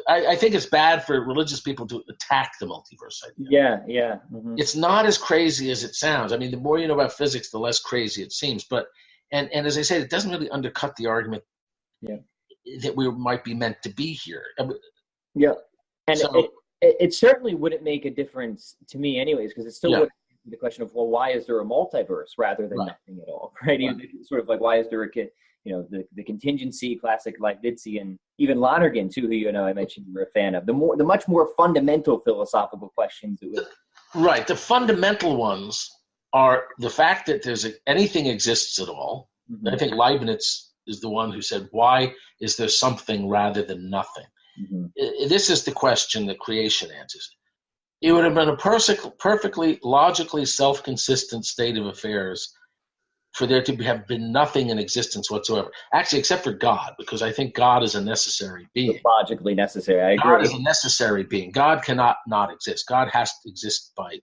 I think it's bad for religious people to attack the multiverse idea. Yeah. It's not as crazy as it sounds. I mean, the more you know about physics, the less crazy it seems. But and as I said, it doesn't really undercut the argument that we might be meant to be here. Yeah, and so, it certainly wouldn't make a difference to me anyways, because it's still would the question of, well, why is there a multiverse rather than nothing at all, right? Sort of like, why is there the contingency, classic Leibnizian, even Lonergan too, who I mentioned you were a fan of, the much more fundamental philosophical questions. Right, the fundamental ones are the fact that anything exists at all. I think Leibniz is the one who said, why is there something rather than nothing? This is the question that creation answers. It would have been a perfectly logically self-consistent state of affairs for there to have been nothing in existence whatsoever. Actually, except for God, because I think God is a necessary being. It's logically necessary. I agree. God is a necessary being. God cannot not exist. God has to exist by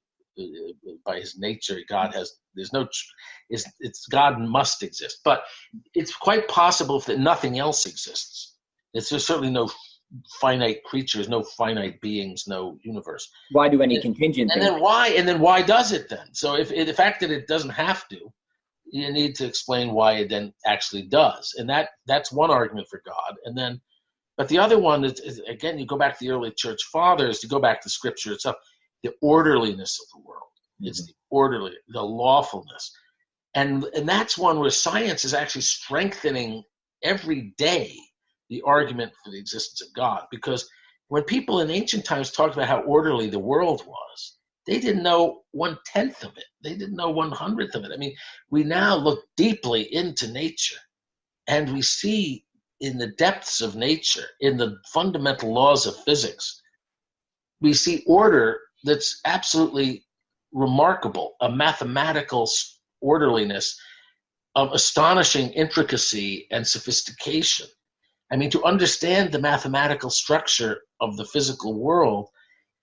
his nature. God must exist. But it's quite possible that nothing else exists. There's certainly no finite creatures, no finite beings, no universe. Why do any contingent things? And then why does it then? So if the fact that it doesn't have to, you need to explain why it then actually does. And that's one argument for God. But the other one is, again, you go back to the early church fathers, you go back to scripture itself. the orderliness of the world. It's the lawfulness. And that's one where science is actually strengthening every day the argument for the existence of God. Because when people in ancient times talked about how orderly the world was, they didn't know 1/10 of it. They didn't know 1/100th of it. I mean, we now look deeply into nature, and we see in the depths of nature, in the fundamental laws of physics, we see order that's absolutely remarkable, a mathematical orderliness of astonishing intricacy and sophistication. I mean, to understand the mathematical structure of the physical world,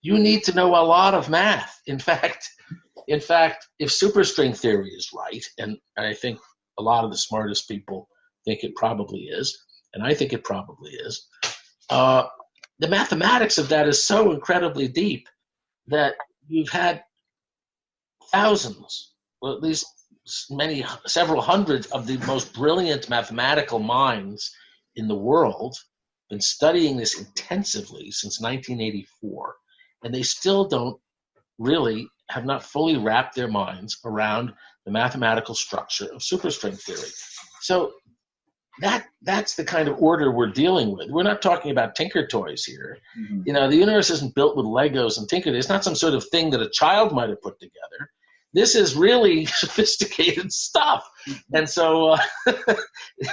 you need to know a lot of math. In fact, if superstring theory is right, and I think a lot of the smartest people think it probably is, and I think it probably is, the mathematics of that is so incredibly deep that you've had thousands, or at least several hundred of the most brilliant mathematical minds in the world been studying this intensively since 1984, and they still have not fully wrapped their minds around the mathematical structure of superstring theory. So that's the kind of order we're dealing with. We're not talking about tinker toys here. You know, the universe isn't built with Legos and tinker. It's not some sort of thing that a child might have put together. This is really sophisticated stuff. And so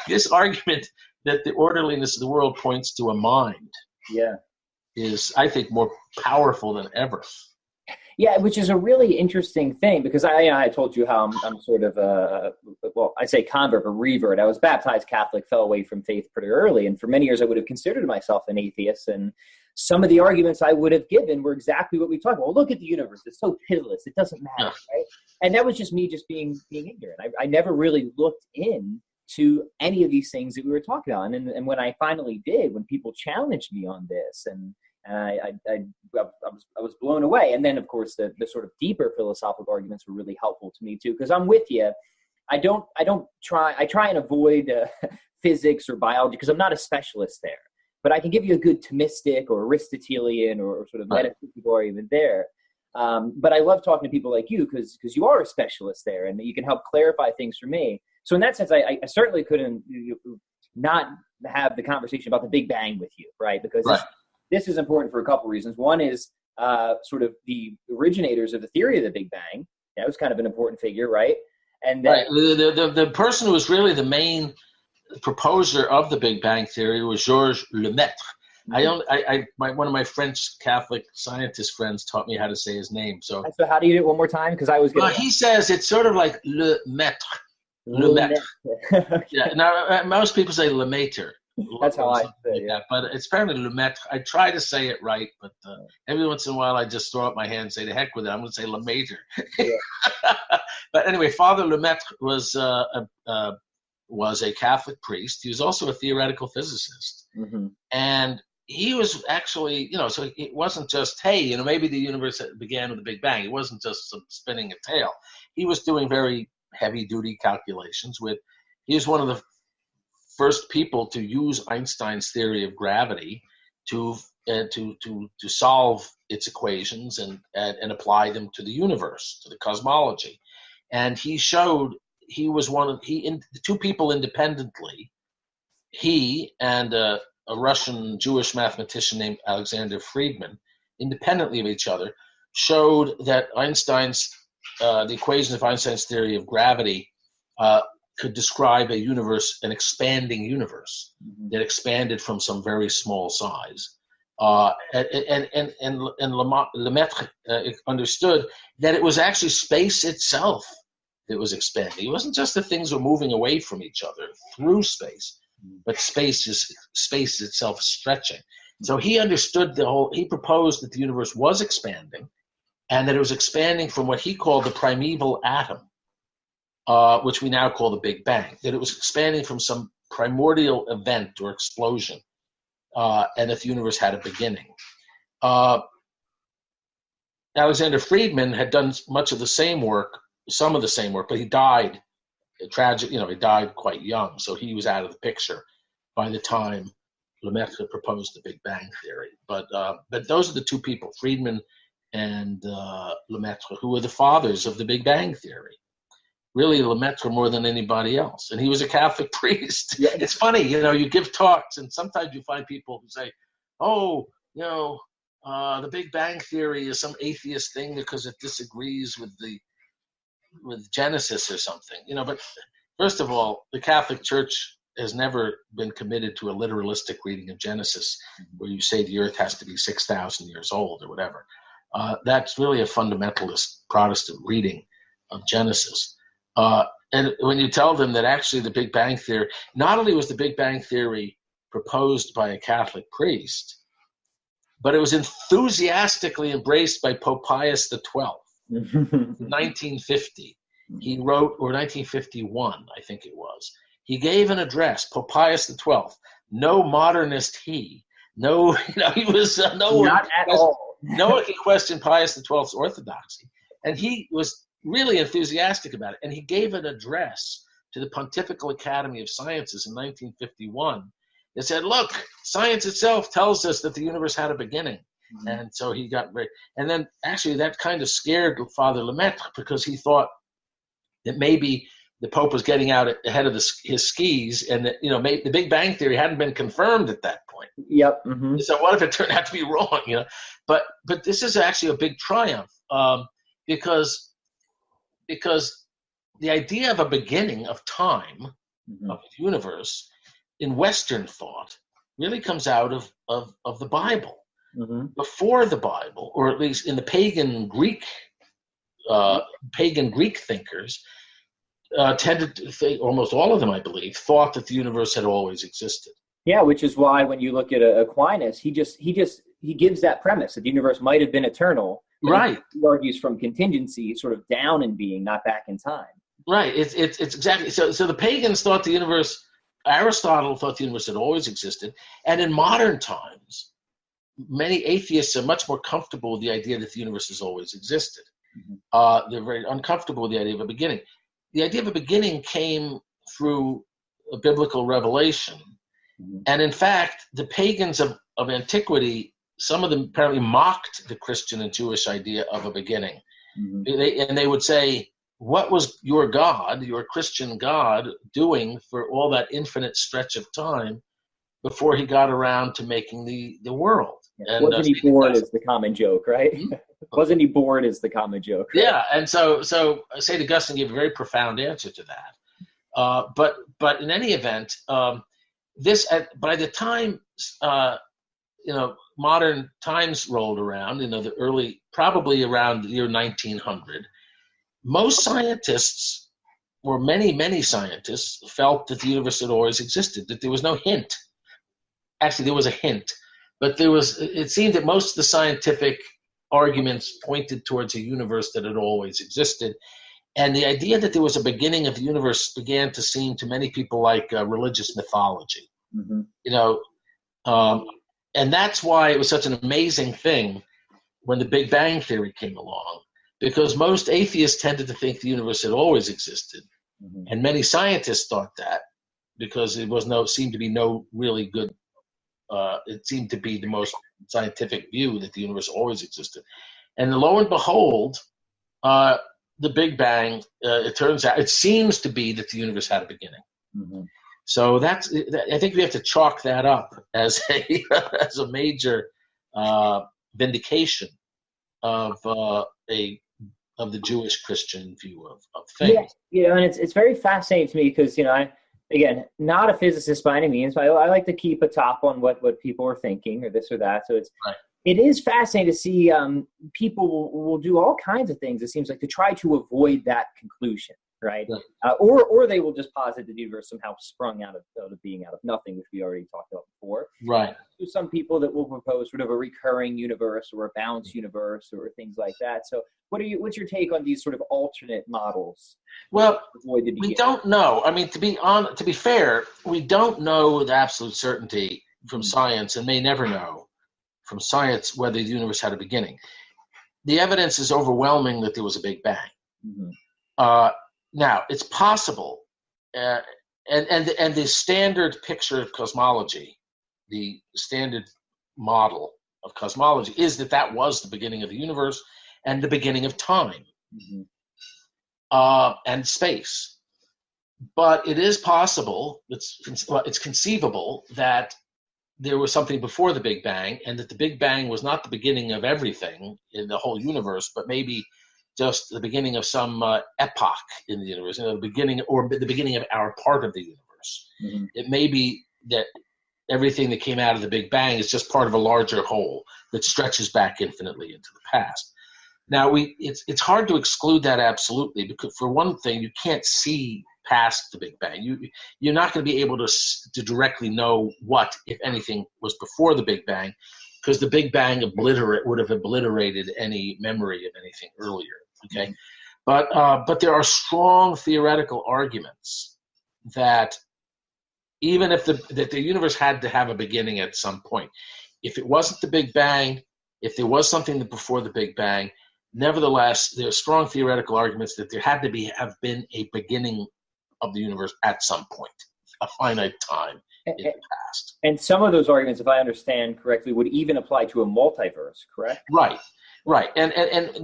this argument that the orderliness of the world points to a mind is, I think, more powerful than ever. Yeah, which is a really interesting thing, because I told you how I'm sort of I say convert, or revert. I was baptized Catholic, fell away from faith pretty early, and for many years I would have considered myself an atheist, and some of the arguments I would have given were exactly what we talked about. Well, look at the universe. It's so pitiless. It doesn't matter, right? And that was just me just being ignorant. I never really looked into any of these things that we were talking about. And when I finally did, when people challenged me on this, and I was blown away. And then, of course, the sort of deeper philosophical arguments were really helpful to me too, because I'm with you. I try and avoid physics or biology because I'm not a specialist there. But I can give you a good Thomistic or Aristotelian or sort of metaphysical argument there. But I love talking to people like you because you are a specialist there, and you can help clarify things for me. So in that sense, I certainly couldn't not have the conversation about the Big Bang with you, right? Because this is important for a couple reasons. One is sort of the originators of the theory of the Big Bang. That was kind of an important figure, right? And then, the person who was really the main proposer of the Big Bang theory was Georges Lemaitre. One of my French Catholic scientist friends taught me how to say his name. So how do you do it one more time? Because I was going. He says it's sort of like Lemaitre. Lemaitre. Yeah. Now most people say Lemaitre. That's how I say it. Yeah, but it's apparently Lemaitre. I try to say it right, but every once in a while I just throw up my hand and say, "To heck with it, I'm going to say Lemaitre." Yeah. But anyway, Father Lemaitre was a Catholic priest. He was also a theoretical physicist, and he was actually, so it wasn't just, hey, maybe the universe began with the Big Bang. It wasn't just some spinning a tail. He was doing very heavy-duty calculations. He was one of the first people to use Einstein's theory of gravity to solve its equations and apply them to the universe, to the cosmology. And he showed the two people independently, he and a Russian Jewish mathematician named Alexander Friedman, independently of each other, showed that the equation of Einstein's theory of gravity could describe an expanding universe that expanded from some very small size. And Lemaitre understood that it was actually space itself that was expanding. It wasn't just that things were moving away from each other through space, but space itself stretching. So he understood he proposed that the universe was expanding, and that it was expanding from what he called the primeval atom, which we now call the Big Bang, that it was expanding from some primordial event or explosion, and that the universe had a beginning. Alexander Friedman had done some of the same work, but he died he died quite young, so he was out of the picture by the time Lemaitre proposed the Big Bang theory. But those are the two people, Friedman and Lemaitre, who were the fathers of the Big Bang Theory. Really, Lemaitre more than anybody else. And he was a Catholic priest. Yeah. It's funny, you give talks, and sometimes you find people who say, oh, the Big Bang Theory is some atheist thing because it disagrees with Genesis or something. But first of all, the Catholic Church has never been committed to a literalistic reading of Genesis where you say the earth has to be 6,000 years old or whatever. That's really a fundamentalist Protestant reading of Genesis. And when you tell them that actually the Big Bang Theory, not only was the Big Bang Theory proposed by a Catholic priest, but it was enthusiastically embraced by Pope Pius XII in 1950. He wrote, or 1951, I think it was. He gave an address, Pope Pius XII, no modernist he. No, he was no one. Not at all. No one can question Pius XII's orthodoxy. And he was really enthusiastic about it. And he gave an address to the Pontifical Academy of Sciences in 1951 that said, look, science itself tells us that the universe had a beginning. Mm-hmm. And so he got very, and then actually that kind of scared Father Lemaitre because he thought that maybe the Pope was getting out ahead of his skis and that, the Big Bang Theory hadn't been confirmed at that point. Yep. Mm-hmm. So what if it turned out to be wrong, But this is actually a big triumph because the idea of a beginning of time, mm-hmm. of the universe, in Western thought, really comes out of the Bible. Mm-hmm. Before the Bible, or at least in the pagan Greek thinkers, tended to think, almost all of them, I believe, thought that the universe had always existed. Yeah, which is why when you look at Aquinas, he gives that premise that the universe might have been eternal. Right. He argues from contingency, sort of down in being, not back in time. Right. It's exactly so. So the pagans thought the universe. Aristotle thought the universe had always existed, and in modern times, many atheists are much more comfortable with the idea that the universe has always existed. Mm-hmm. They're very uncomfortable with the idea of a beginning. The idea of a beginning came through a biblical revelation. Mm-hmm. And in fact, the pagans of antiquity, some of them apparently mocked the Christian and Jewish idea of a beginning. Mm-hmm. They would say, what was your God, your Christian God, doing for all that infinite stretch of time before he got around to making the world? Yeah. And, wasn't he bored is the common joke, right? Mm-hmm. Wasn't he bored is the common joke. Right? Yeah, and so St. Augustine gave a very profound answer to that. But in any event, this by the time modern times rolled around, the early, probably around the year 1900, most scientists, or many scientists, felt that the universe had always existed, that there was no hint. Actually, there was a hint, but it seemed that most of the scientific arguments pointed towards a universe that had always existed. And the idea that there was a beginning of the universe began to seem to many people like religious mythology. Mm-hmm. And that's why it was such an amazing thing when the Big Bang Theory came along, because most atheists tended to think the universe had always existed. Mm-hmm. And many scientists thought that because seemed to be no really good, it seemed to be the most scientific view that the universe always existed. And lo and behold, the Big Bang, it seems to be that the universe had a beginning. Mm-hmm. So I think we have to chalk that up as a major vindication of the Jewish Christian view of things. Yeah, and it's very fascinating to me because again, not a physicist by any means, but I like to keep a top on what people are thinking or this or that. So it is fascinating to see people will do all kinds of things, it seems like, to try to avoid that conclusion, right? Yeah. Or they will just posit that the universe somehow sprung out of being out of nothing, which we already talked about before. Right. There's some people that will propose sort of a recurring universe or a balanced universe or things like that. So what's your take on these sort of alternate models? Well, we don't know. I mean, to be fair, we don't know with absolute certainty from science, and may never know from science whether the universe had a beginning. The evidence is overwhelming that there was a Big Bang. Mm-hmm. Now, it's possible, and the standard picture of cosmology, the standard model of cosmology is that was the beginning of the universe and the beginning of time, and space. But it is possible, it's conceivable that there was something before the Big Bang, and that the Big Bang was not the beginning of everything in the whole universe, but maybe just the beginning of some epoch in the universe, the beginning of our part of the universe. It may be that everything that came out of the Big Bang is just part of a larger whole that stretches back infinitely into the past. Now, it's hard to exclude that absolutely, because for one thing, you can't see past the Big Bang. You're not going to be able to directly know what, if anything, was before the Big Bang, because the Big Bang would have obliterated any memory of anything earlier. Okay, but there are strong theoretical arguments that even if the universe had to have a beginning at some point, if it wasn't the Big Bang, if there was something before the Big Bang, nevertheless, there are strong theoretical arguments that there had to have been a beginning of the universe at some point, a finite time in the past. And some of those arguments, if I understand correctly, would even apply to a multiverse, correct? Right. And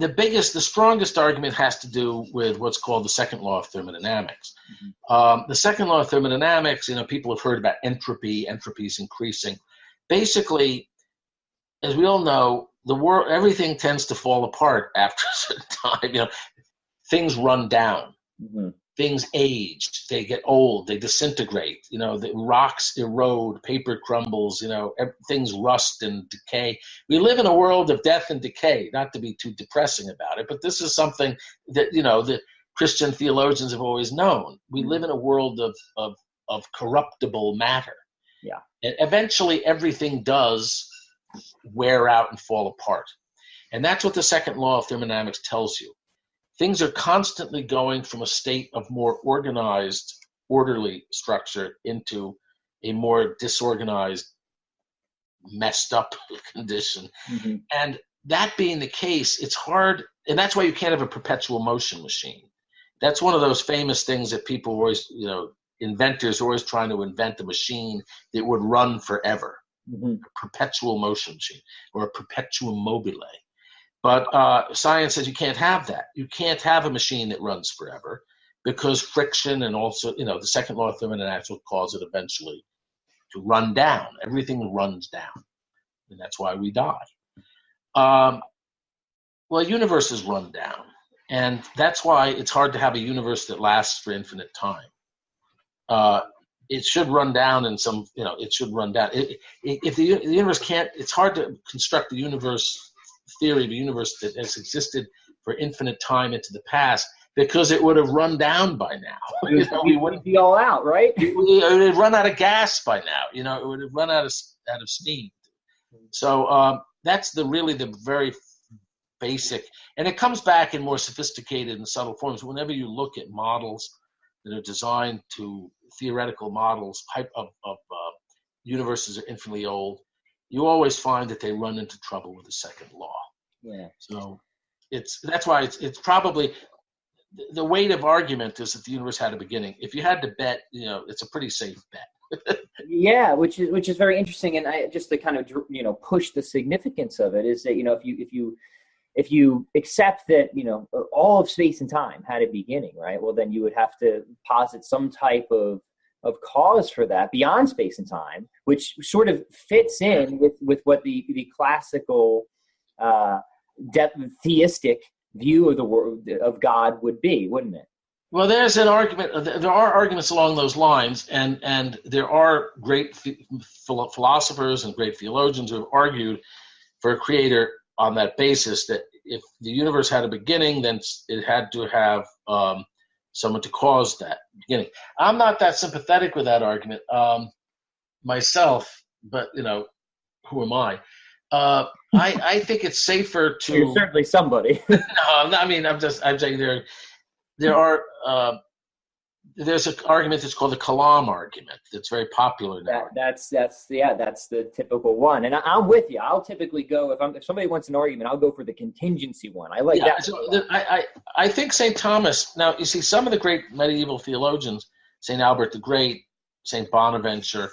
the strongest argument has to do with what's called the second law of thermodynamics. The second law of thermodynamics, people have heard about entropy. Entropy is increasing. Basically, as we all know, everything tends to fall apart after a certain time. Things run down. Things age, they get old, they disintegrate, the rocks erode, paper crumbles, things rust and decay. We live in a world of death and decay, not to be too depressing about it, but this is something that, the Christian theologians have always known. We live in a world of corruptible matter. Yeah. And eventually everything does wear out and fall apart. And that's what the second law of thermodynamics tells you. Things are constantly going from a state of more organized, orderly structure into a more disorganized, messed up condition. And that being the case, it's hard, and that's why you can't have a perpetual motion machine. That's one of those famous things that people always, inventors are always trying to invent a machine that would run forever, a perpetual motion machine, or a perpetuum mobile. But science says you can't have that. You can't have a machine that runs forever, because friction and also, the second law of thermodynamics will cause it eventually to run down. Everything runs down, and that's why we die. Universes run down, and that's why it's hard to have a universe that lasts for infinite time. It should run down in some, it should run down. If the universe can't, it's hard to construct the universe theory of a universe that has existed for infinite time into the past, because it would have run down by now. We wouldn't be all out, right? It would have run out of gas by now. It would have run out of steam. So that's really the very basic, and it comes back in more sophisticated and subtle forms. Whenever you look at models that are designed to theoretical models of universes are infinitely old, you always find that they run into trouble with the second law. Yeah. So that's why it's probably the weight of argument is that the universe had a beginning. If you had to bet, it's a pretty safe bet. Yeah, which is very interesting, and I just to kind of push the significance of it is that if you accept that all of space and time had a beginning, right? Well, then you would have to posit some type of cause for that beyond space and time, which sort of fits in with what the classical theistic view of the world of God would be, wouldn't it? Well, there's an argument. There are arguments along those lines, and there are great philosophers and great theologians who have argued for a creator on that basis, that if the universe had a beginning, then it had to have someone to cause that beginning. I'm not that sympathetic with that argument myself, but who am I? I think it's safer to. You're certainly somebody. No, I mean, I'm saying there's an argument that's called the Kalam argument that's very popular now. That's the typical one, and I'm with you. I'll typically go if somebody wants an argument, I'll go for the contingency one. I like that. So I think St. Thomas. Now you see some of the great medieval theologians, St. Albert the Great, St. Bonaventure,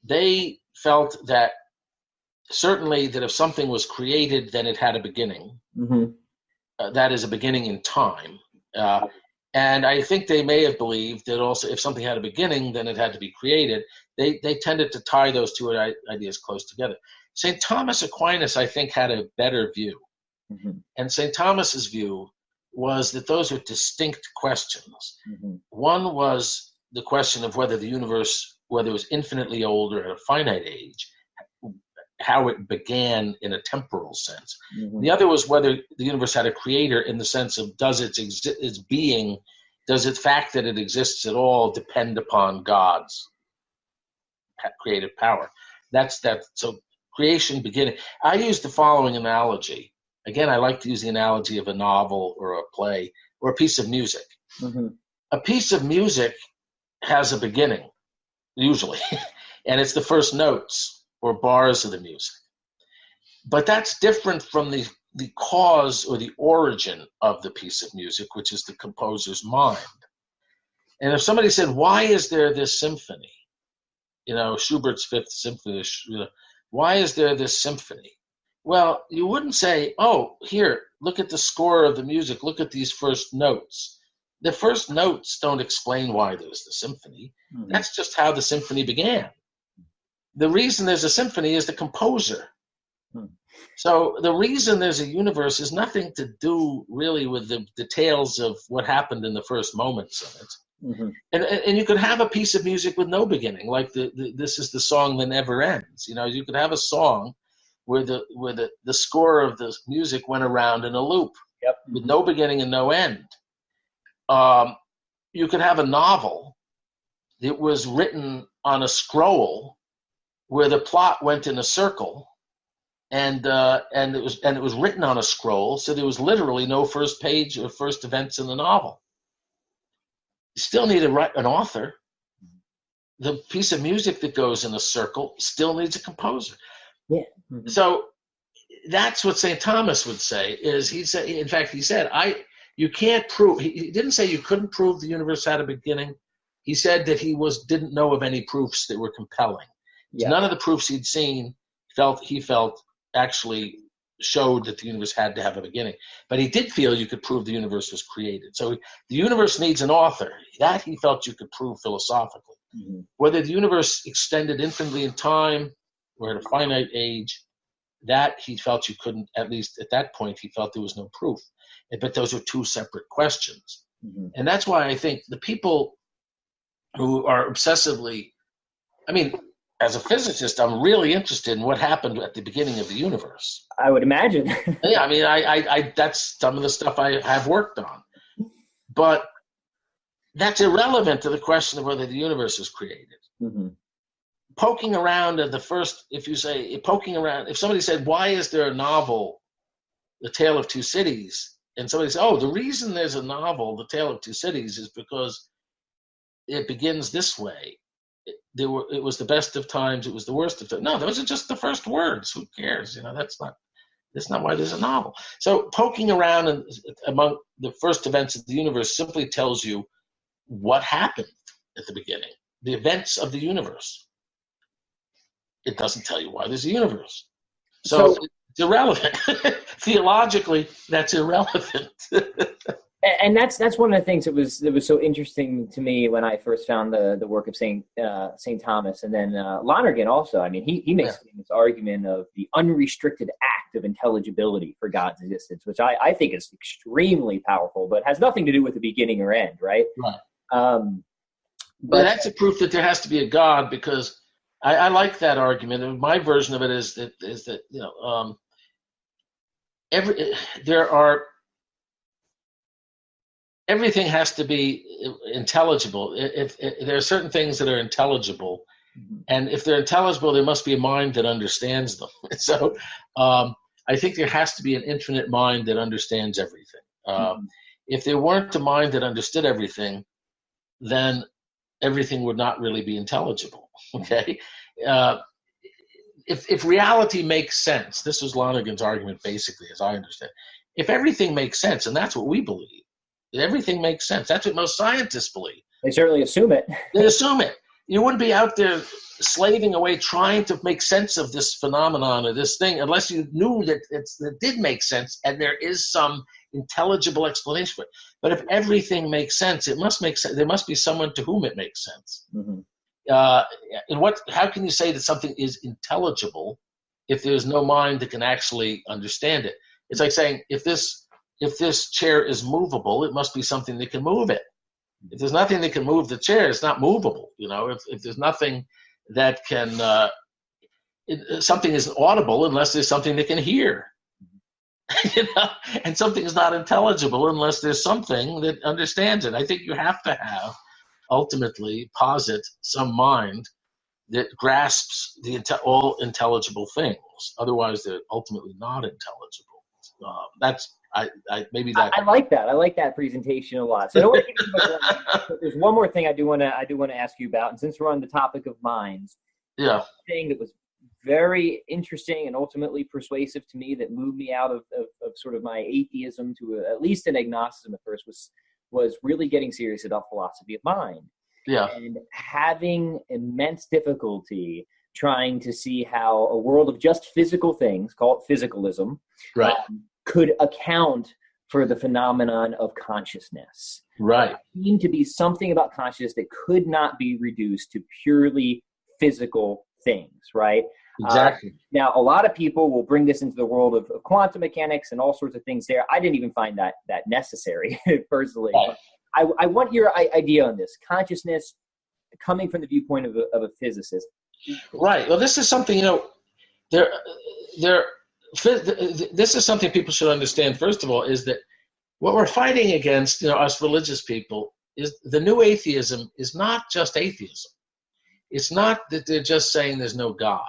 they felt that certainly that if something was created, then it had a beginning. Mm-hmm. That is a beginning in time. And I think they may have believed that also if something had a beginning, then it had to be created. They tended to tie those two ideas close together. St. Thomas Aquinas, I think, had a better view. Mm-hmm. And St. Thomas's view was that those were distinct questions. Mm-hmm. One was the question of whether the universe, whether it was infinitely old or at a finite age, how it began in a temporal sense. Mm-hmm. The other was whether the universe had a creator in the sense of does its being, does the fact that it exists at all depend upon God's creative power? That's that. So creation beginning. I use the following analogy. Again, I like to use the analogy of a novel or a play or a piece of music. Mm-hmm. A piece of music has a beginning, usually, and it's the first notes or bars of the music. But that's different from the cause or the origin of the piece of music, which is the composer's mind. And if somebody said, why is there this symphony? Schubert's Fifth Symphony, why is there this symphony? Well, you wouldn't say, oh, here, look at the score of the music, look at these first notes. The first notes don't explain why there's the symphony. Mm-hmm. That's just how the symphony began. The reason there's a symphony is the composer. So the reason there's a universe is nothing to do really with the details of what happened in the first moments of it. Mm-hmm. And you could have a piece of music with no beginning, like this is the song that never ends. You could have a song where the score of the music went around in a loop, yep, with no beginning and no end. You could have a novel that was written on a scroll where the plot went in a circle, and it was written on a scroll, so there was literally no first page or first events in the novel. You still need an author. The piece of music that goes in a circle still needs a composer. Yeah. Mm-hmm. So that's what St. Thomas would say. He said, you can't prove. He didn't say you couldn't prove the universe had a beginning. He said that he didn't know of any proofs that were compelling. Yeah. None of the proofs he'd seen he felt actually showed that the universe had to have a beginning. But he did feel you could prove the universe was created. So the universe needs an author. That he felt you could prove philosophically. Mm-hmm. Whether the universe extended infinitely in time or at a finite age, that he felt you couldn't, at least at that point, he felt there was no proof. But those are two separate questions. Mm-hmm. And that's why I think the people who are obsessively, as a physicist, I'm really interested in what happened at the beginning of the universe. I would imagine. Yeah, I that's some of the stuff I have worked on. But that's irrelevant to the question of whether the universe is created. Mm-hmm. Poking around at if somebody said, why is there a novel, The Tale of Two Cities? And somebody said, oh, the reason there's a novel, The Tale of Two Cities, is because it begins this way. It was the best of times, it was the worst of times. No, those are just the first words. Who cares? That's not why there's a novel. So poking around among the first events of the universe simply tells you what happened at the beginning, the events of the universe. It doesn't tell you why there's a universe. So it's irrelevant. Theologically, that's irrelevant. And that's one of the things that was so interesting to me when I first found the work of Saint Thomas, and then Lonergan also. He makes this argument of the unrestricted act of intelligibility for God's existence, which I think is extremely powerful, but has nothing to do with the beginning or end, right? Right. But that's a proof that there has to be a God, because I like that argument. And my version of it is that everything has to be intelligible. If there are certain things that are intelligible, mm-hmm. and if they're intelligible, there must be a mind that understands them. So I think there has to be an infinite mind that understands everything. Mm-hmm. If there weren't a mind that understood everything, then everything would not really be intelligible. Okay. If reality makes sense, this was Lonergan's argument basically, as I understand. If everything makes sense, and that's what we believe, everything makes sense. That's what most scientists believe. They certainly assume it. They assume it. you wouldn't be out there slaving away trying to make sense of this phenomenon or this thing unless you knew that it did make sense and there is some intelligible explanation for it. But if everything makes sense, it must make sense. There must be someone to whom it makes sense. Mm-hmm. How can you say that something is intelligible if there's no mind that can actually understand it? It's like saying if this chair is movable, it must be something that can move it. If there's nothing that can move the chair, it's not movable. If there's nothing that can, something isn't audible unless there's something that can hear. And something is not intelligible unless there's something that understands it. I think you have to have, ultimately, posit some mind that grasps all intelligible things. Otherwise, they're ultimately not intelligible. I like that. I like that presentation a lot. So I don't want to get too much but there's one more thing I do want to ask you about, and since we're on the topic of minds, thing that was very interesting and ultimately persuasive to me that moved me out of sort of my atheism to at least an agnosticism at first was really getting serious about philosophy of mind. Yeah. And having immense difficulty trying to see how a world of just physical things, call it physicalism, right, could account for the phenomenon of consciousness. Right. It seemed to be something about consciousness that could not be reduced to purely physical things, right? Exactly. Now, a lot of people will bring this into the world of quantum mechanics and all sorts of things there. I didn't even find that necessary, personally. Right. I want your idea on this. Consciousness coming from the viewpoint of a physicist. Right. Well, this is something, this is something people should understand, first of all, is that what we're fighting against, us religious people, is the new atheism is not just atheism. It's not that they're just saying there's no God.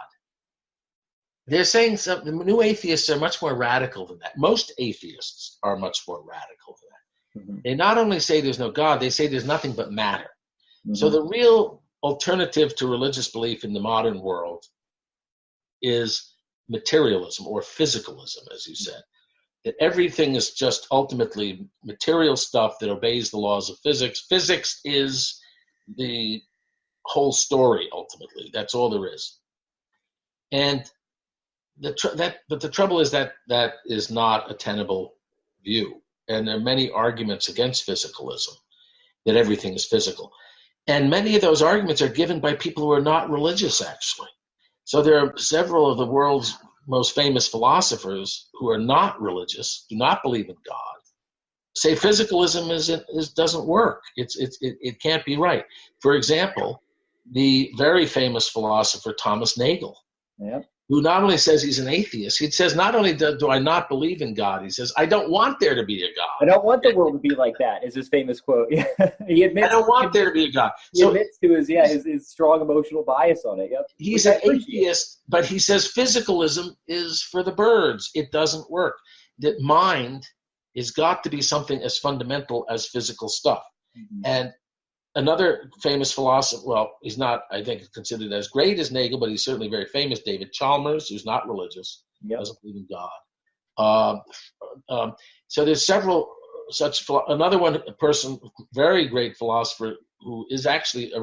They're saying the new atheists are much more radical than that. Most atheists are much more radical than that. Mm-hmm. They not only say there's no God, they say there's nothing but matter. Mm-hmm. So the real alternative to religious belief in the modern world is materialism or physicalism, as you said. That everything is just ultimately material stuff that obeys the laws of physics. Physics is the whole story, ultimately. That's all there is. And but the trouble is that is not a tenable view. And there are many arguments against physicalism, that everything is physical. And many of those arguments are given by people who are not religious, actually. So there are several of the world's most famous philosophers who are not religious, do not believe in God, say physicalism doesn't work. It can't be right. For example, the very famous philosopher Thomas Nagel, who not only says he's an atheist, he says not only do I not believe in God, he says I don't want there to be a God. I don't want the world to be like that, is his famous quote. He admits I don't want there to be a God. He admits to his strong emotional bias on it. Yep. He's an atheist, but he says physicalism is for the birds. It doesn't work. That mind has got to be something as fundamental as physical stuff. Mm-hmm. And another famous philosopher, well, he's not, I think, considered as great as Nagel, but he's certainly very famous, David Chalmers, who's not religious, doesn't believe in God. So there's several such, another one, a person, very great philosopher, who is actually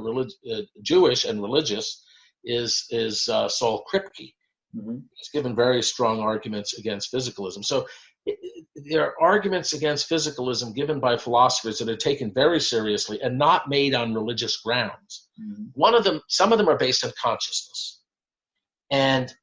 Jewish and religious, is Saul Kripke. Mm-hmm. He's given very strong arguments against physicalism. So there are arguments against physicalism given by philosophers that are taken very seriously and not made on religious grounds. Mm-hmm. Some of them are based on consciousness, and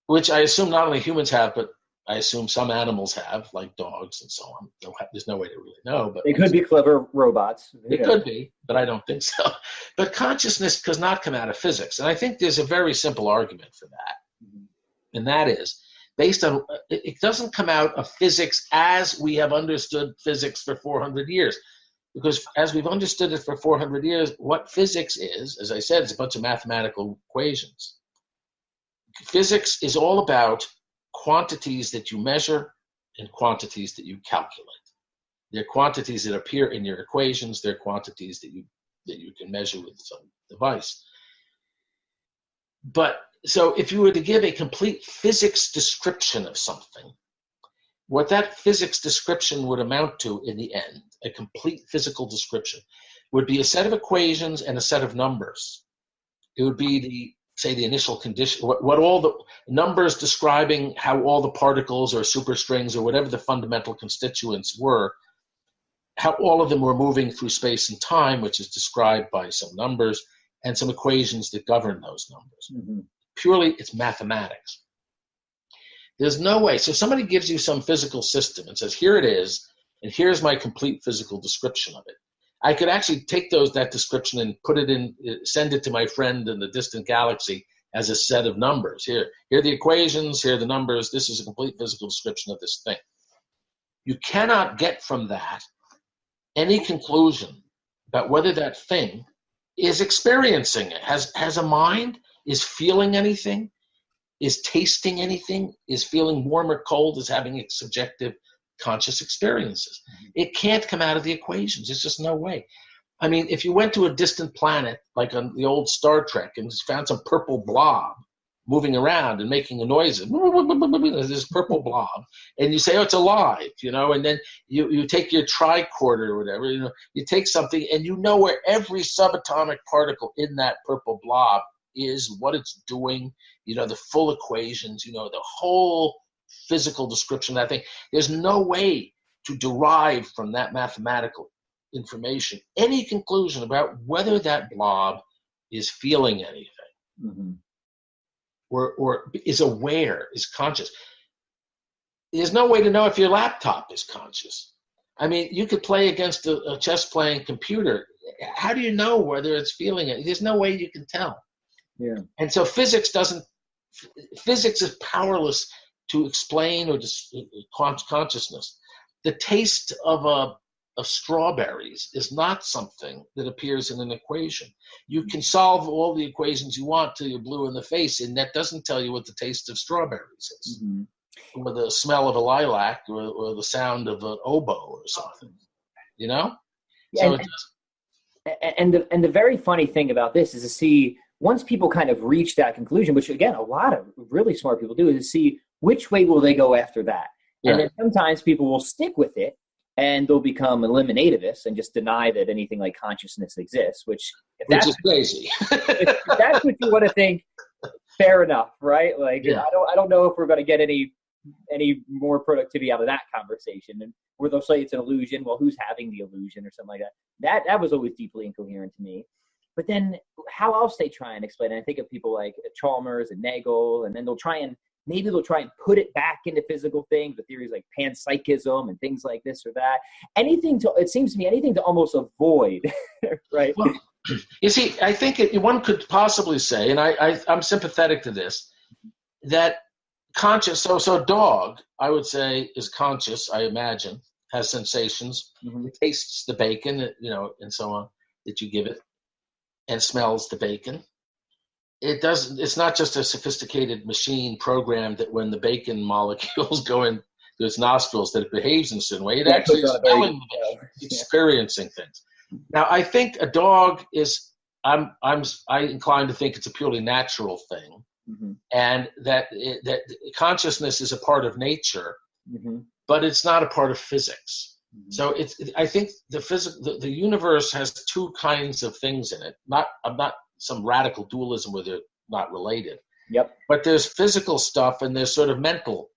which I assume not only humans have, but I assume some animals have, like dogs and so on. There's no way to really know, but they could be clever robots. It could be, but I don't think so. But consciousness does not come out of physics, and I think there's a very simple argument for that, mm-hmm. and that is, based on, it doesn't come out of physics as we have understood physics for 400 years. Because as we've understood it for 400 years, what physics is, as I said, is a bunch of mathematical equations. Physics is all about quantities that you measure and quantities that you calculate. They're quantities that appear in your equations. They're quantities that you can measure with some device. But so if you were to give a complete physics description of something, what that physics description would amount to in the end, a complete physical description, would be a set of equations and a set of numbers. It would be the initial condition, what all the numbers describing how all the particles or superstrings or whatever the fundamental constituents were, how all of them were moving through space and time, which is described by some numbers and some equations that govern those numbers. Mm-hmm. Purely, it's mathematics. There's no way. So somebody gives you some physical system and says, here it is, and here's my complete physical description of it. I could actually take that description and put it in, send it to my friend in the distant galaxy as a set of numbers. Here are the equations, here are the numbers, this is a complete physical description of this thing. You cannot get from that any conclusion about whether that thing is experiencing it, has a mind, is feeling anything, is tasting anything, is feeling warm or cold, is having subjective conscious experiences. It can't come out of the equations. There's just no way. I mean, if you went to a distant planet, like on the old Star Trek, and found some purple blob moving around and making a noise, this purple blob, and you say, oh, it's alive, and then you take your tricorder or whatever, you take something and you know where every subatomic particle in that purple blob is, what it's doing, the full equations, the whole physical description of that thing. There's no way to derive from that mathematical information any conclusion about whether that blob is feeling anything, mm-hmm. or is aware, is conscious. There's no way to know if your laptop is conscious. I mean, you could play against a chess-playing computer. How do you know whether it's feeling it? There's no way you can tell. Yeah. And so physics is powerless to explain or consciousness. The taste of strawberries is not something that appears in an equation. You can solve all the equations you want till you're blue in the face, and that doesn't tell you what the taste of strawberries is, mm-hmm. or the smell of a lilac, or the sound of an oboe or something. Yeah, So and the very funny thing about this is to see, once people kind of reach that conclusion, which again a lot of really smart people do, is to see which way will they go after that. Yeah. And then sometimes people will stick with it and they'll become eliminativists and just deny that anything like consciousness exists, which is crazy. if that's what you want to think, fair enough, right? Like, yeah. I don't know if we're going to get any more productivity out of that conversation. And where they'll say it's an illusion, well, who's having the illusion or something like that? That was always deeply incoherent to me. But then how else they try and explain it? I think of people like Chalmers and Nagel, and then they'll try and put it back into physical things with theories like panpsychism and things like this or that. It seems to me anything to almost avoid, right? Well, you see, I think one could possibly say, and I'm sympathetic to this, that conscious, so a dog, I would say, is conscious, I imagine, has sensations, mm-hmm. it tastes the bacon, and so on, that you give it, and smells the bacon. It's not just a sophisticated machine programmed that when the bacon molecules go into its nostrils that it behaves in a certain way. It actually is smelling, experiencing things. Now, I think a dog is, I incline to think it's a purely natural thing, mm-hmm. and that consciousness is a part of nature, mm-hmm. but it's not a part of physics. Mm-hmm. So I think the universe has two kinds of things in it. I'm not some radical dualism where they're not related. Yep. But there's physical stuff and there's sort of mental.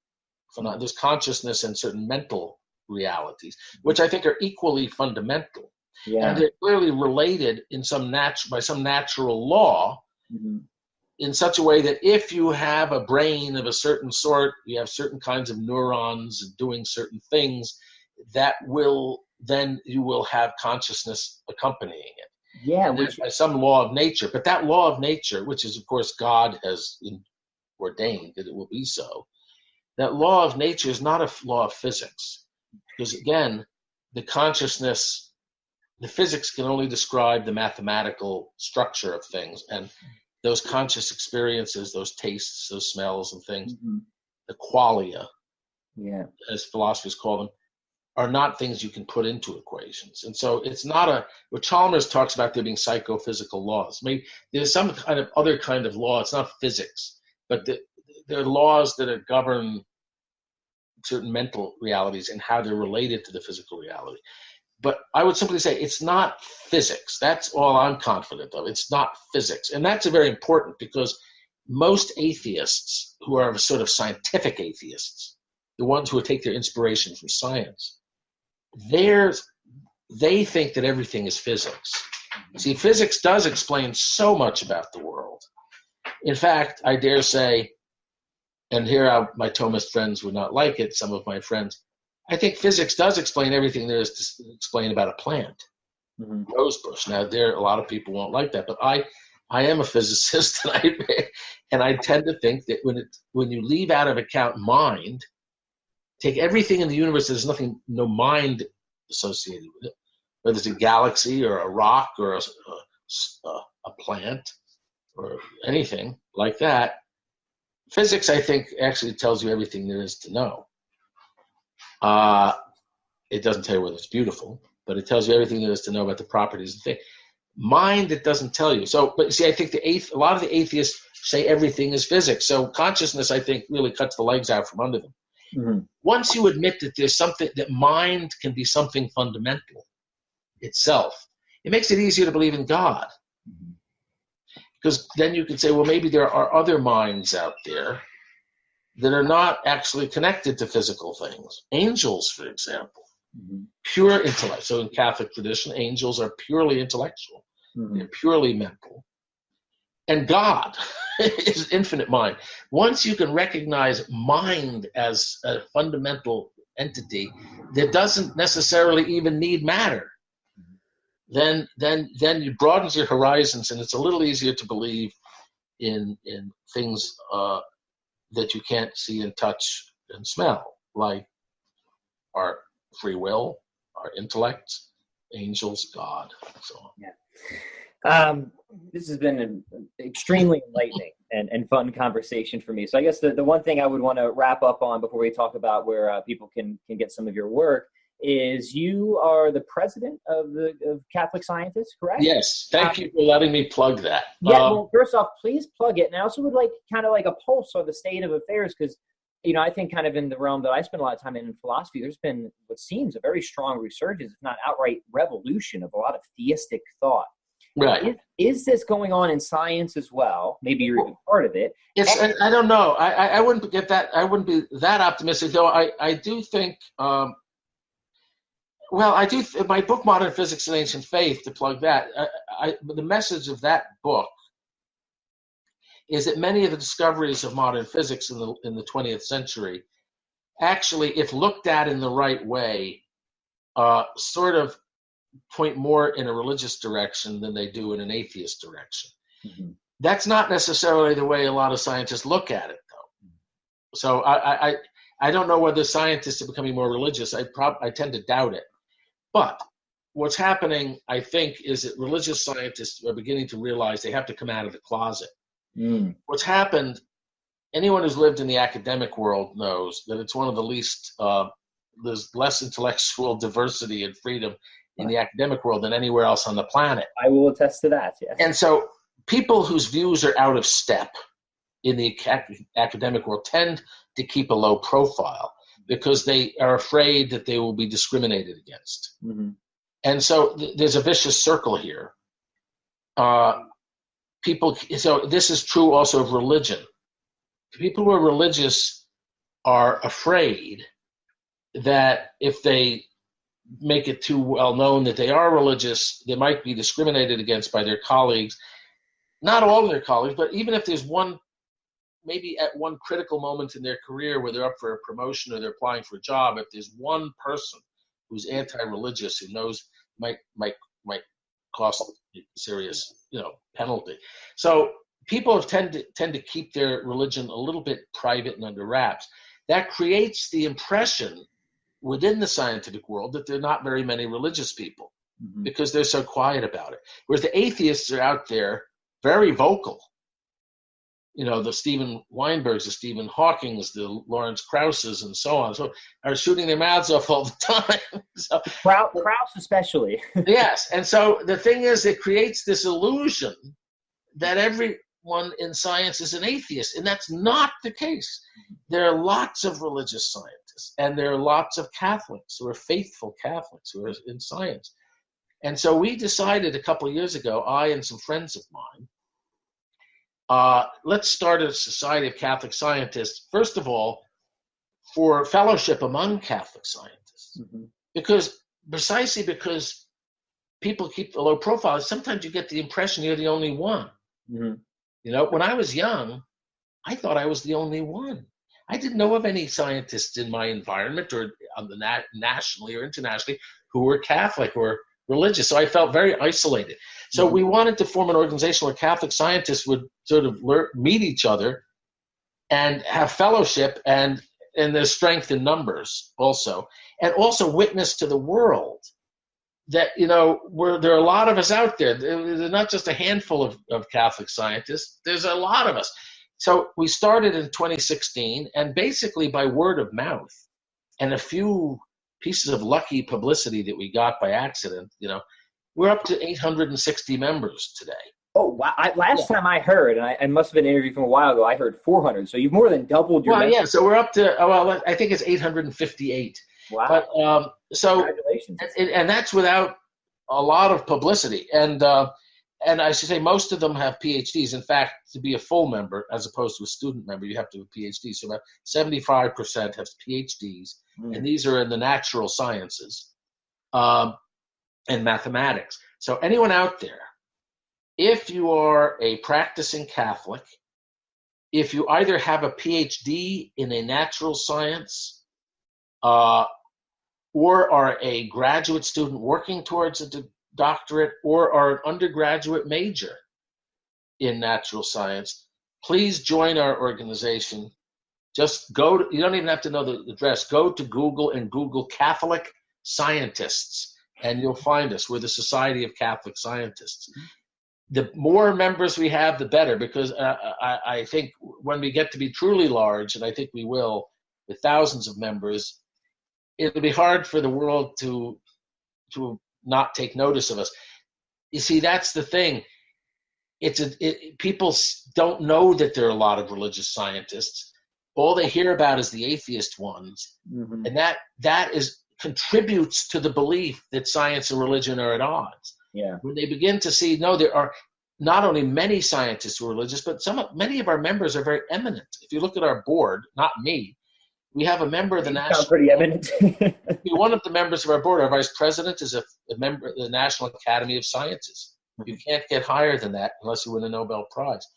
There's consciousness and certain mental realities, which I think are equally fundamental. Yeah. And they're clearly related by some natural law, mm-hmm. in such a way that if you have a brain of a certain sort, you have certain kinds of neurons doing certain things, then you will have consciousness accompanying it. Yeah, by some law of nature. But that law of nature, which is, of course, God has ordained that it will be so, that law of nature is not a law of physics. Because, again, the consciousness, the physics can only describe the mathematical structure of things. And those conscious experiences, those tastes, those smells and things, mm-hmm. the qualia, as philosophers call them, are not things you can put into equations. And so it's not what Chalmers talks about there being psychophysical laws. Maybe there's some kind of other kind of law. It's not physics, but there are laws that govern certain mental realities and how they're related to the physical reality. But I would simply say it's not physics. That's all I'm confident of. It's not physics. And that's very important, because most atheists who are sort of scientific atheists, the ones who take their inspiration from science, they think that everything is physics. See, physics does explain so much about the world. In fact, I dare say, and here my Thomist friends would not like it, some of my friends, I think physics does explain everything there is to explain about a plant, rosebush. Now, a lot of people won't like that, but I am a physicist, and I tend to think that when you leave out of account mind, take everything in the universe, there's no mind associated with it, whether it's a galaxy or a rock or a plant or anything like that. Physics, I think, actually tells you everything there is to know. It doesn't tell you whether it's beautiful, but it tells you everything there is to know about the properties of the thing. Mind, it doesn't tell you. So, but see, I think a lot of the atheists say everything is physics. So consciousness, I think, really cuts the legs out from under them. Mm-hmm. Once you admit that there's something, that mind can be something fundamental itself, it makes it easier to believe in God. Mm-hmm. Because then you can say, well, maybe there are other minds out there that are not actually connected to physical things. Angels, for example, pure intellect. So in Catholic tradition, angels are purely intellectual. They're purely mental. And God is infinite mind. Once you can recognize mind as a fundamental entity that doesn't necessarily even need matter, then you broaden your horizons, and it's a little easier to believe in things that you can't see and touch and smell, like our free will, our intellect, angels, God, and so on. Yeah. This has been an extremely enlightening and fun conversation for me. So I guess the one thing I would want to wrap up on before we talk about where people can get some of your work is you are the president of Catholic Scientists, correct? Yes. Thank you for letting me plug that. Yeah. Well, first off, please plug it. And I also would like kind of like a pulse on the state of affairs, because, I think kind of in the realm that I spend a lot of time in philosophy, there's been what seems a very strong resurgence, if not outright revolution, of a lot of theistic thought. Right. Is this going on in science as well? Maybe you're even part of it. I don't know. I wouldn't get that. I wouldn't be that optimistic, though. I do think. My book, Modern Physics and Ancient Faith, to plug that, the message of that book is that many of the discoveries of modern physics in the 20th century actually, if looked at in the right way, sort of point more in a religious direction than they do in an atheist direction. Mm-hmm. That's not necessarily the way a lot of scientists look at it, though. So I don't know whether scientists are becoming more religious. I tend to doubt it. But what's happening, I think, is that religious scientists are beginning to realize they have to come out of the closet. What's happened, anyone who's lived in the academic world knows that it's one of the least, there's less intellectual diversity and freedom in the academic world than anywhere else on the planet. I will attest to that, yes. And so people whose views are out of step in the academic world tend to keep a low profile, because they are afraid that they will be discriminated against. Mm-hmm. And so there's a vicious circle here. So this is true also of religion. People who are religious are afraid that if they make it too well known that they are religious, they might be discriminated against by their colleagues. Not all of their colleagues, but even if there's maybe at one critical moment in their career where they're up for a promotion or they're applying for a job, if there's one person who's anti-religious who knows might cost a serious penalty. So people tend to keep their religion a little bit private and under wraps. That creates the impression within the scientific world that there are not very many religious people, because they're so quiet about it. Whereas the atheists are out there very vocal. The Stephen Weinbergs, the Stephen Hawkings, the Lawrence Krauses, and so on, so are shooting their mouths off all the time. So, Krauss especially. Yes, and so the thing is, it creates this illusion that everyone in science is an atheist, and that's not the case. There are lots of religious scientists, and there are lots of Catholics who are faithful Catholics who are in science. And so we decided a couple of years ago, I and some friends of mine, let's start a society of Catholic scientists, first of all, for fellowship among Catholic scientists. Precisely because people keep a low profile, sometimes you get the impression you're the only one. You know, when I was young, I thought I was the only one. I didn't know of any scientists in my environment or nationally or internationally who were Catholic or religious, so I felt very isolated. So we wanted to form an organization where Catholic scientists would sort of meet each other and have fellowship, and there's strength in numbers also, and also witness to the world that, you know, there are a lot of us out there. There's not just a handful of Catholic scientists. There's a lot of us. So we started in 2016, and basically by word of mouth and a few pieces of lucky publicity that we got by accident, you know, we're up to 860 members today. Oh, wow. Last time I heard, and I must have been interviewed from a while ago, I heard 400. So you've more than doubled your members. Yeah, so we're up to, I think it's 858. Wow. But, so, congratulations. And that's without a lot of publicity. And I should say most of them have PhDs. In fact, to be a full member, as opposed to a student member, you have to have a PhD. So about 75% have PhDs, and these are in the natural sciences and mathematics. So anyone out there, if you are a practicing Catholic, if you either have a PhD in a natural science or are a graduate student working towards a doctorate or are an undergraduate major in natural science, please join our organization. Just you don't even have to know the address. Go to Google and Google Catholic Scientists, and you'll find us. We're the Society of Catholic Scientists. The more members we have, the better, because I think when we get to be truly large, and I think we will, with thousands of members, it'll be hard for the world to not take notice of us. You see, that's the thing. People don't know that there are a lot of religious scientists. All they hear about is the atheist ones, and that contributes to the belief that science and religion are at odds. Yeah. When they begin to see, no, there are not only many scientists who are religious, but many of our members are very eminent. If you look at our board, not me, we have a member of the national. Pretty eminent. One of the members of our board, our vice president, is a member of the National Academy of Sciences. You can't get higher than that unless you win a Nobel Prize.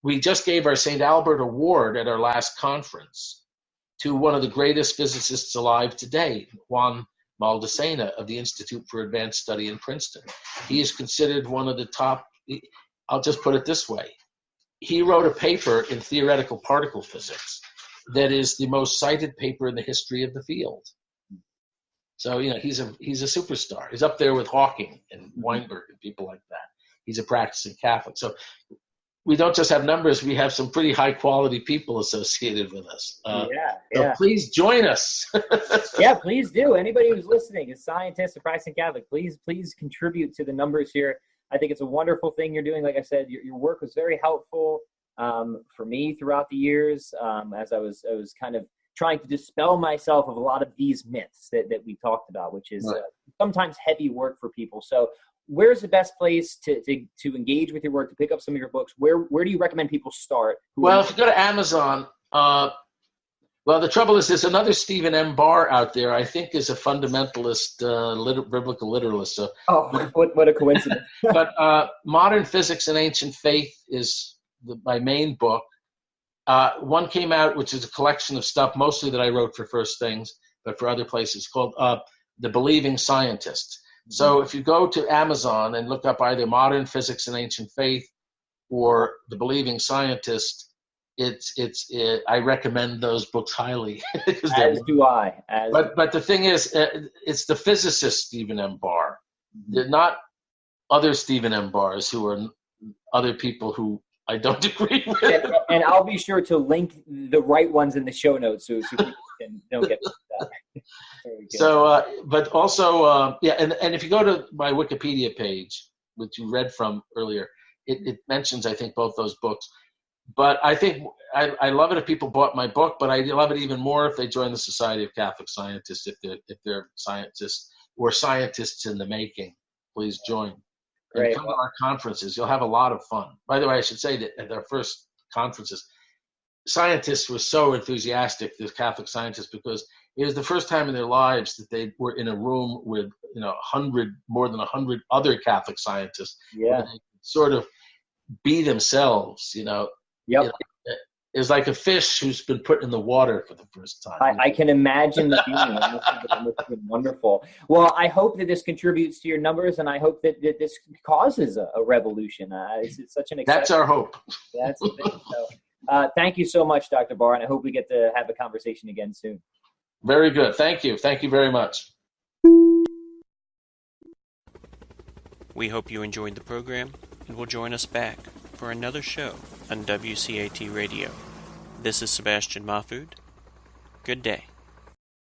We just gave our St. Albert Award at our last conference to one of the greatest physicists alive today, Juan Maldacena of the Institute for Advanced Study in Princeton. He is considered one of the top. I'll just put it this way. He wrote a paper in theoretical particle physics that is the most cited paper in the history of the field. So, you know, he's a superstar. He's up there with Hawking and Weinberg and people like that. He's a practicing Catholic. So we don't just have numbers, we have some pretty high quality people associated with us. So please join us. Yeah, please do. Anybody who's listening, a scientist, a practicing Catholic, please contribute to the numbers here. I think it's a wonderful thing you're doing. Like I said, your work was very helpful for me throughout the years as I was kind of trying to dispel myself of a lot of these myths that we talked about, which is sometimes heavy work for people. So where's the best place to engage with your work, to pick up some of your books? Where do you recommend people start? Well, if you go to Amazon, well, the trouble is there's another Stephen M. Barr out there, I think is a fundamentalist, biblical literalist. So, what a coincidence. But Modern Physics and Ancient Faith is my main book. One came out, which is a collection of stuff, mostly that I wrote for First Things, but for other places, called The Believing Scientist. So if you go to Amazon and look up either Modern Physics and Ancient Faith or The Believing Scientist, I recommend those books highly. As do I. But the thing is, it's the physicist Stephen M. Barr. They're not other Stephen M. Barrs who are other people who I don't agree with. And I'll be sure to link the right ones in the show notes so people don't get that. So, but also, and if you go to my Wikipedia page, which you read from earlier, it mentions, I think, both those books. But I think I love it if people bought my book, but I love it even more if they join the Society of Catholic Scientists, if they're scientists or scientists in the making. Please join. Great. And come to our conferences. You'll have a lot of fun. By the way, I should say that at our first conferences, scientists were so enthusiastic, the Catholic scientists, because it was the first time in their lives that they were in a room with, more than 100 other Catholic scientists. Yeah. Where they could sort of be themselves, Yep. It's like a fish who's been put in the water for the first time. I can imagine the feeling. It must have been wonderful. Well, I hope that this contributes to your numbers, and I hope that this causes a revolution. It's such an exciting. That's our hope. That's the thing. So, thank you so much, Dr. Barr, and I hope we get to have a conversation again soon. Very good. Thank you. Thank you very much. We hope you enjoyed the program and will join us back for another show on WCAT Radio. This is Sebastian Mahfood. Good day.